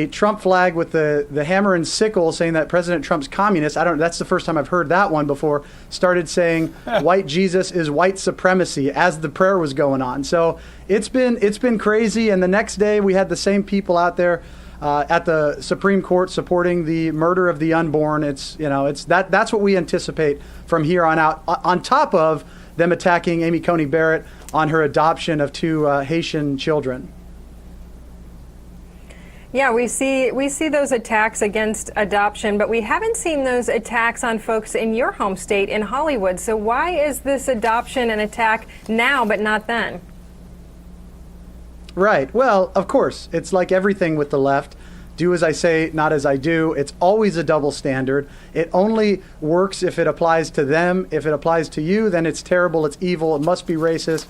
Trump flag with the hammer and sickle saying that President Trump's communist, that's the first time I've heard that one before, started saying white Jesus is white supremacy as the prayer was going on. So it's been crazy. And the next day we had the same people out there at the Supreme Court supporting the murder of the unborn. That's what we anticipate from here on out, on top of them attacking Amy Coney Barrett on her adoption of 2 Haitian children. Yeah, we see those attacks against adoption, but we haven't seen those attacks on folks in your home state in Hollywood. So why is this adoption an attack now but not then? Right. Well, of course, it's like everything with the left. Do as I say, not as I do. It's always a double standard. It only works if it applies to them. If it applies to you, then it's terrible, it's evil, it must be racist.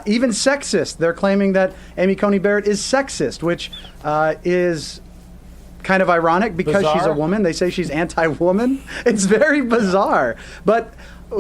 Even sexist. They're claiming that Amy Coney Barrett is sexist, which is kind of ironic because she's a woman. They say she's anti-woman. It's very bizarre. But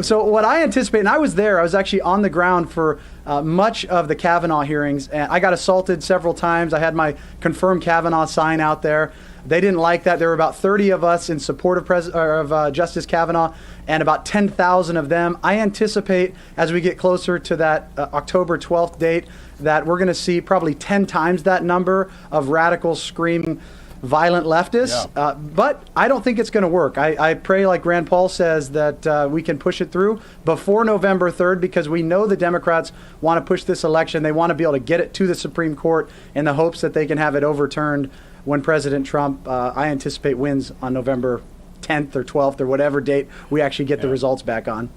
so what I anticipate, and I was there, I was actually on the ground for much of the Kavanaugh hearings, and I got assaulted several times. I had my confirmed Kavanaugh sign out there. They didn't like that. There were about 30 of us in support of Justice Kavanaugh, and about 10,000 of them. I anticipate as we get closer to that October 12th date that we're going to see probably 10 times that number of radicals screaming violent leftists, but I don't think it's going to work. I pray, like Rand Paul says, that we can push it through before November 3rd, because we know the Democrats want to push this election. They want to be able to get it to the Supreme Court in the hopes that they can have it overturned when President Trump, I anticipate, wins on November 10th or 12th or whatever date we actually get the results back on.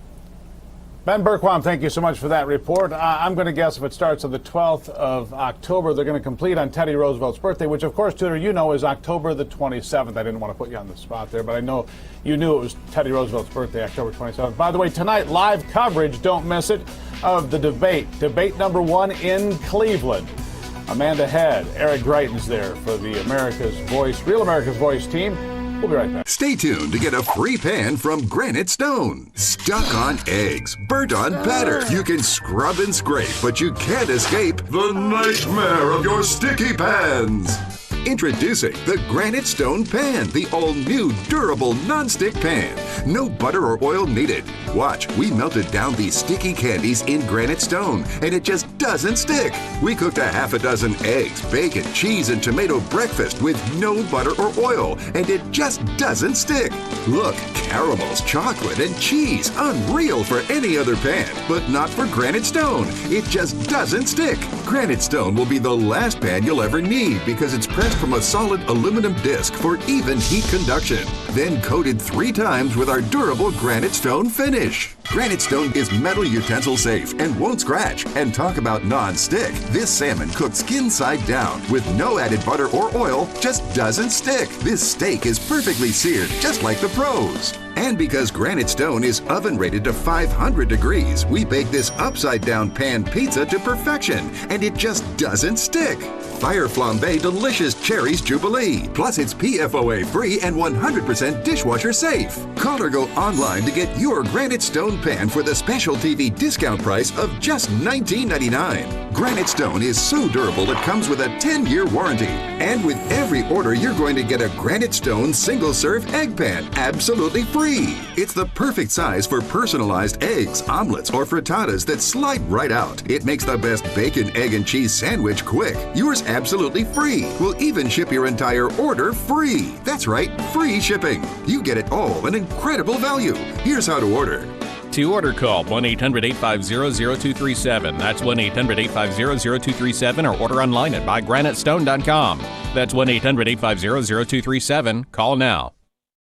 Ben Bergquam, thank you so much for that report. I'm going to guess if it starts on the 12th of October, they're going to complete on Teddy Roosevelt's birthday, which, of course, Tudor, you know, is October the 27th. I didn't want to put you on the spot there, but I know you knew it was Teddy Roosevelt's birthday, October 27th. By the way, tonight, live coverage, don't miss it, of the debate number 1 in Cleveland. Amanda Head, Eric Greitens there for the Real America's Voice team. We'll be right back. Stay tuned to get a free pan from Granite Stone. Stuck on eggs, burnt on batter. You can scrub and scrape, but you can't escape the nightmare of your sticky pans. Introducing the Granite Stone Pan, the all-new durable non-stick pan. No butter or oil needed. Watch, we melted down these sticky candies in Granite Stone, and it just doesn't stick. We cooked a half a dozen eggs, bacon, cheese, and tomato breakfast with no butter or oil, and it just doesn't stick. Look, caramels, chocolate, and cheese. Unreal for any other pan, but not for Granite Stone. It just doesn't stick. Granite Stone will be the last pan you'll ever need because it's pressed from a solid aluminum disc for even heat conduction, then coated 3 times with our durable Granite Stone finish. Granite Stone is metal utensil safe and won't scratch. And talk about non-stick. This salmon cooked skin side down with no added butter or oil just doesn't stick. This steak is perfectly seared just like the pros. And because Granite Stone is oven rated to 500 degrees, we bake this upside down pan pizza to perfection, and it just doesn't stick. Fire Flambe Delicious Cherries Jubilee. Plus, it's PFOA free and 100% dishwasher safe. Call or go online to get your Granite Stone pan for the special TV discount price of just $19.99. Granite Stone is so durable it comes with a 10-year warranty. And with every order, you're going to get a Granite Stone single-serve egg pan absolutely free. It's the perfect size for personalized eggs, omelets, or frittatas that slide right out. It makes the best bacon, egg, and cheese sandwich quick. Yours absolutely free. We'll even ship your entire order free. That's right, free shipping. You get it all, an incredible value. Here's how to order. To order, call 1-800-850-0237. That's 1-800-850-0237, or order online at buygranitestone.com. That's 1-800-850-0237. Call now.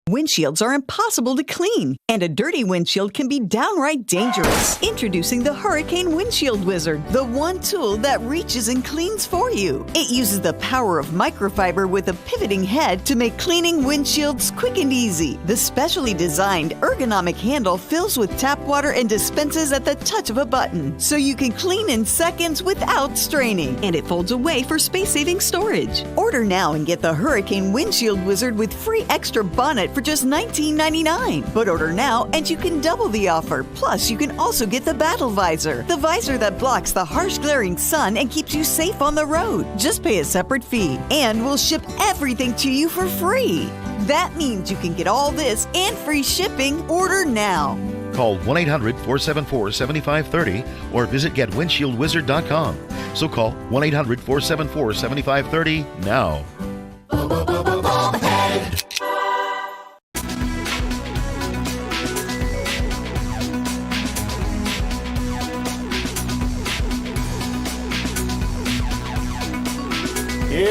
Windshields are impossible to clean, and a dirty windshield can be downright dangerous. Introducing the Hurricane Windshield Wizard, the one tool that reaches and cleans for you. It uses the power of microfiber with a pivoting head to make cleaning windshields quick and easy. The specially designed ergonomic handle fills with tap water and dispenses at the touch of a button, so you can clean in seconds without straining. And it folds away for space-saving storage. Order now and get the Hurricane Windshield Wizard with free extra bonnet for just $19.99. But order now and you can double the offer. Plus, you can also get the Battle Visor, the visor that blocks the harsh glaring sun and keeps you safe on the road. Just pay a separate fee, and we'll ship everything to you for free. That means you can get all this and free shipping. Order now. Call 1-800-474-7530 or visit GetWindshieldWizard.com. So call 1-800-474-7530 now.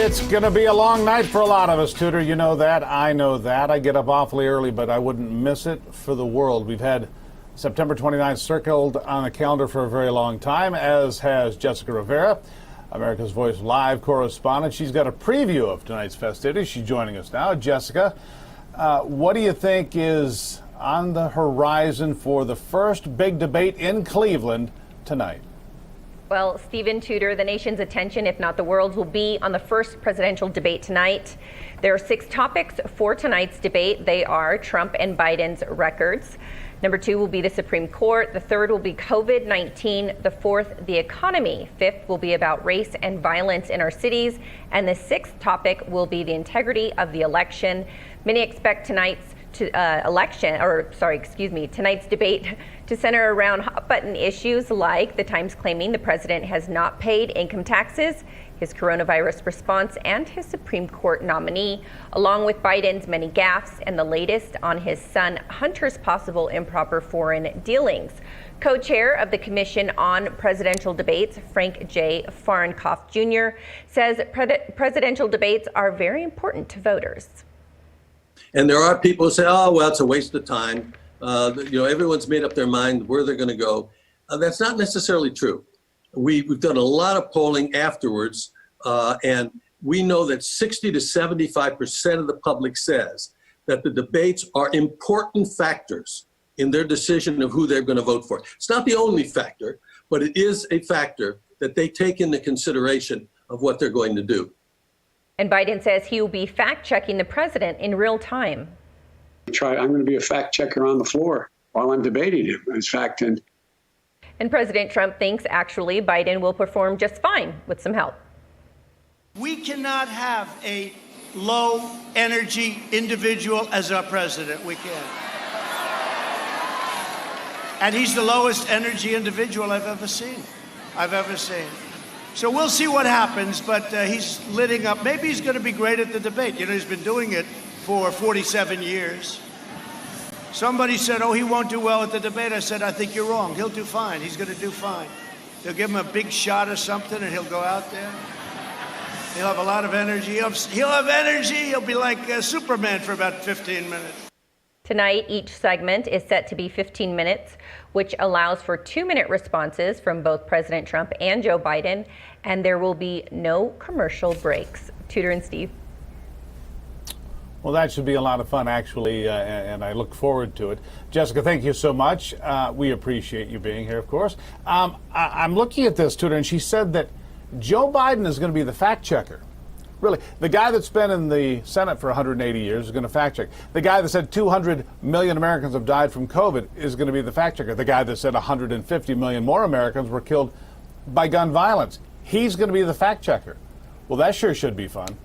It's going to be a long night for a lot of us, Tudor. You know that. I know that. I get up awfully early, but I wouldn't miss it for the world. We've had September 29th circled on the calendar for a very long time, as has Jessica Rivera, America's Voice Live correspondent. She's got a preview of tonight's festivities. She's joining us now. Jessica, what do you think is on the horizon for the first big debate in Cleveland tonight? Well, Stephen, Tudor, the nation's attention, if not the world's, will be on the first presidential debate tonight. There are 6 topics for tonight's debate. They are Trump and Biden's records. Number 2 will be the Supreme Court. The 3rd will be COVID-19. The 4th, the economy. 5th will be about race and violence in our cities. And the 6th topic will be the integrity of the election. Many expect tonight's tonight's debate to center around hot-button issues like the Times claiming the president has not paid income taxes, his coronavirus response, and his Supreme Court nominee, along with Biden's many gaffes and the latest on his son Hunter's possible improper foreign dealings. Co-chair of the Commission on Presidential Debates, Frank J. Fahrenkopf Jr., says presidential debates are very important to voters. And there are people who say, oh, well, it's a waste of time. Everyone's made up their mind where they're going to go. That's not necessarily true. We've done a lot of polling afterwards, and we know that 60 to 75% of the public says that the debates are important factors in their decision of who they're going to vote for. It's not the only factor, but it is a factor that they take into consideration of what they're going to do. And Biden says he will be fact-checking the president in real time. I'm going to be a fact checker on the floor while I'm debating him. In fact, and President Trump thinks actually Biden will perform just fine with some help. We cannot have a low energy individual as our president. We can't. And he's the lowest energy individual I've ever seen. So we'll see what happens, but he's lighting up. Maybe he's going to be great at the debate. He's been doing it for 47 years. Somebody said, oh, he won't do well at the debate. I said, I think you're wrong. He'll do fine. He's going to do fine. They'll give him a big shot or something, and he'll go out there. He'll have a lot of energy. He'll have energy. He'll be like Superman for about 15 minutes. Tonight, each segment is set to be 15 minutes, which allows for 2-minute responses from both President Trump and Joe Biden, and there will be no commercial breaks. Tudor and Steve. Well, that should be a lot of fun, actually, and I look forward to it. Jessica, thank you so much. We appreciate you being here, of course. I'm looking at this, Tudor, and she said that Joe Biden is going to be the fact checker. Really, the guy that's been in the Senate for 180 years is going to fact check. The guy that said 200 million Americans have died from COVID is going to be the fact checker. The guy that said 150 million more Americans were killed by gun violence, he's going to be the fact checker. Well, that sure should be fun.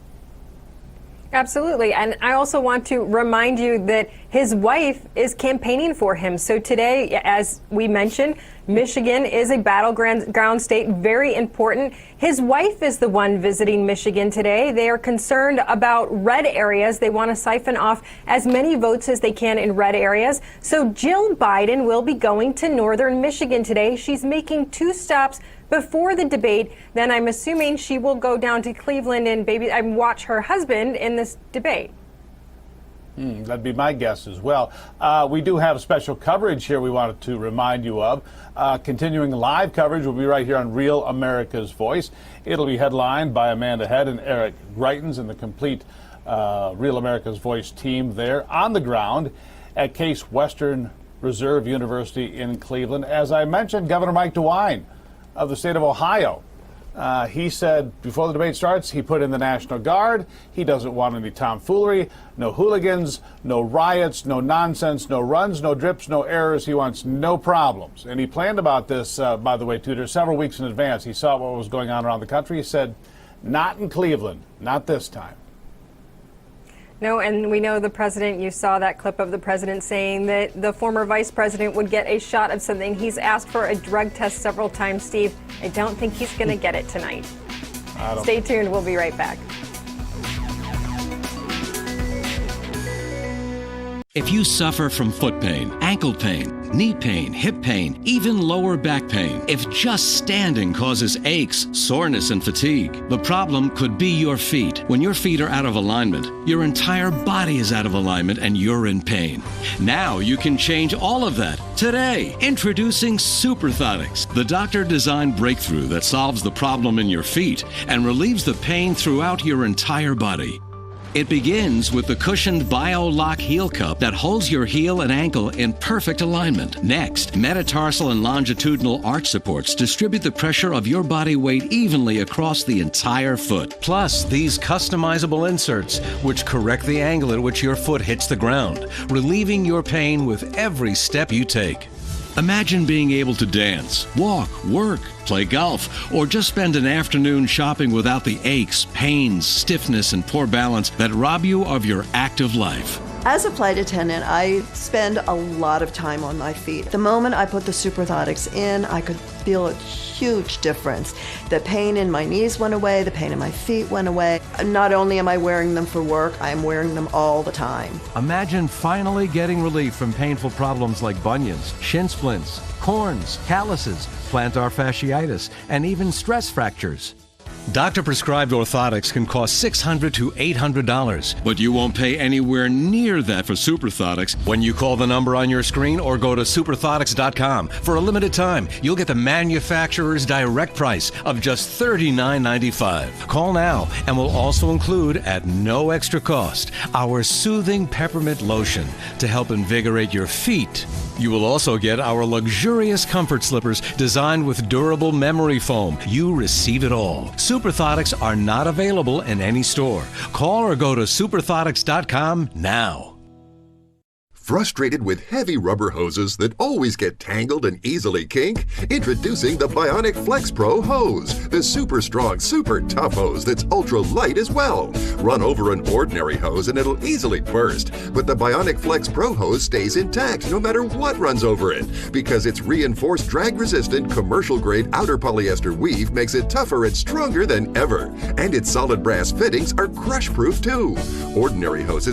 Absolutely. And I also want to remind you that his wife is campaigning for him. So today, as we mentioned, Michigan is a battleground state, very important. His wife is the one visiting Michigan today. They are concerned about red areas. They want to siphon off as many votes as they can in red areas. So Jill Biden will be going to northern Michigan today. She's making 2 stops before the debate. Then I'm assuming she will go down to Cleveland and watch her husband in this debate. That'd be my guess as well. We do have special coverage here we wanted to remind you of. Continuing live coverage will be right here on Real America's Voice. It'll be headlined by Amanda Head and Eric Greitens and the complete Real America's Voice team there on the ground at Case Western Reserve University in Cleveland. As I mentioned, Governor Mike DeWine of the state of Ohio. He said before the debate starts, he put in the National Guard. He doesn't want any tomfoolery, no hooligans, no riots, no nonsense, no runs, no drips, no errors. He wants no problems. And he planned about this, by the way, Tudor, several weeks in advance. He saw what was going on around the country. He said, not in Cleveland, not this time. No, and we know the president, you saw that clip of the president saying that the former vice president would get a shot of something. He's asked for a drug test several times, Steve. I don't think he's going to get it tonight. Stay tuned. We'll be right back. If you suffer from foot pain, ankle pain, knee pain, hip pain, even lower back pain. If just standing causes aches, soreness, and fatigue, the problem could be your feet. When your feet are out of alignment, your entire body is out of alignment and you're in pain. Now you can change all of that. Today, introducing Superthonics, the doctor-designed breakthrough that solves the problem in your feet and relieves the pain throughout your entire body. It begins with the cushioned BioLock heel cup that holds your heel and ankle in perfect alignment. Next, metatarsal and longitudinal arch supports distribute the pressure of your body weight evenly across the entire foot. Plus, these customizable inserts, which correct the angle at which your foot hits the ground, relieving your pain with every step you take. Imagine being able to dance, walk, work, play golf, or just spend an afternoon shopping without the aches, pains, stiffness, and poor balance that rob you of your active life. As a flight attendant, I spend a lot of time on my feet. The moment I put the Superthonics in, I could feel a huge difference. The pain in my knees went away, the pain in my feet went away. Not only am I wearing them for work, I am wearing them all the time. Imagine finally getting relief from painful problems like bunions, shin splints, corns, calluses, plantar fasciitis, and even stress fractures. Doctor-prescribed orthotics can cost $600 to $800. But you won't pay anywhere near that for Superthonics when you call the number on your screen or go to Superthonics.com. For a limited time, you'll get the manufacturer's direct price of just $39.95. Call now, and we'll also include, at no extra cost, our soothing peppermint lotion to help invigorate your feet. You will also get our luxurious comfort slippers designed with durable memory foam. You receive it all. Superthonics are not available in any store. Call or go to Superthonics.com now. Frustrated with heavy rubber hoses that always get tangled and easily kink? Introducing the Bionic Flex Pro hose, the super strong, super tough hose that's ultra light as well. Run over an ordinary hose and it'll easily burst, but the Bionic Flex Pro hose stays intact no matter what runs over it, because its reinforced drag-resistant commercial-grade outer polyester weave makes it tougher and stronger than ever. And its solid brass fittings are crush-proof too. Ordinary hoses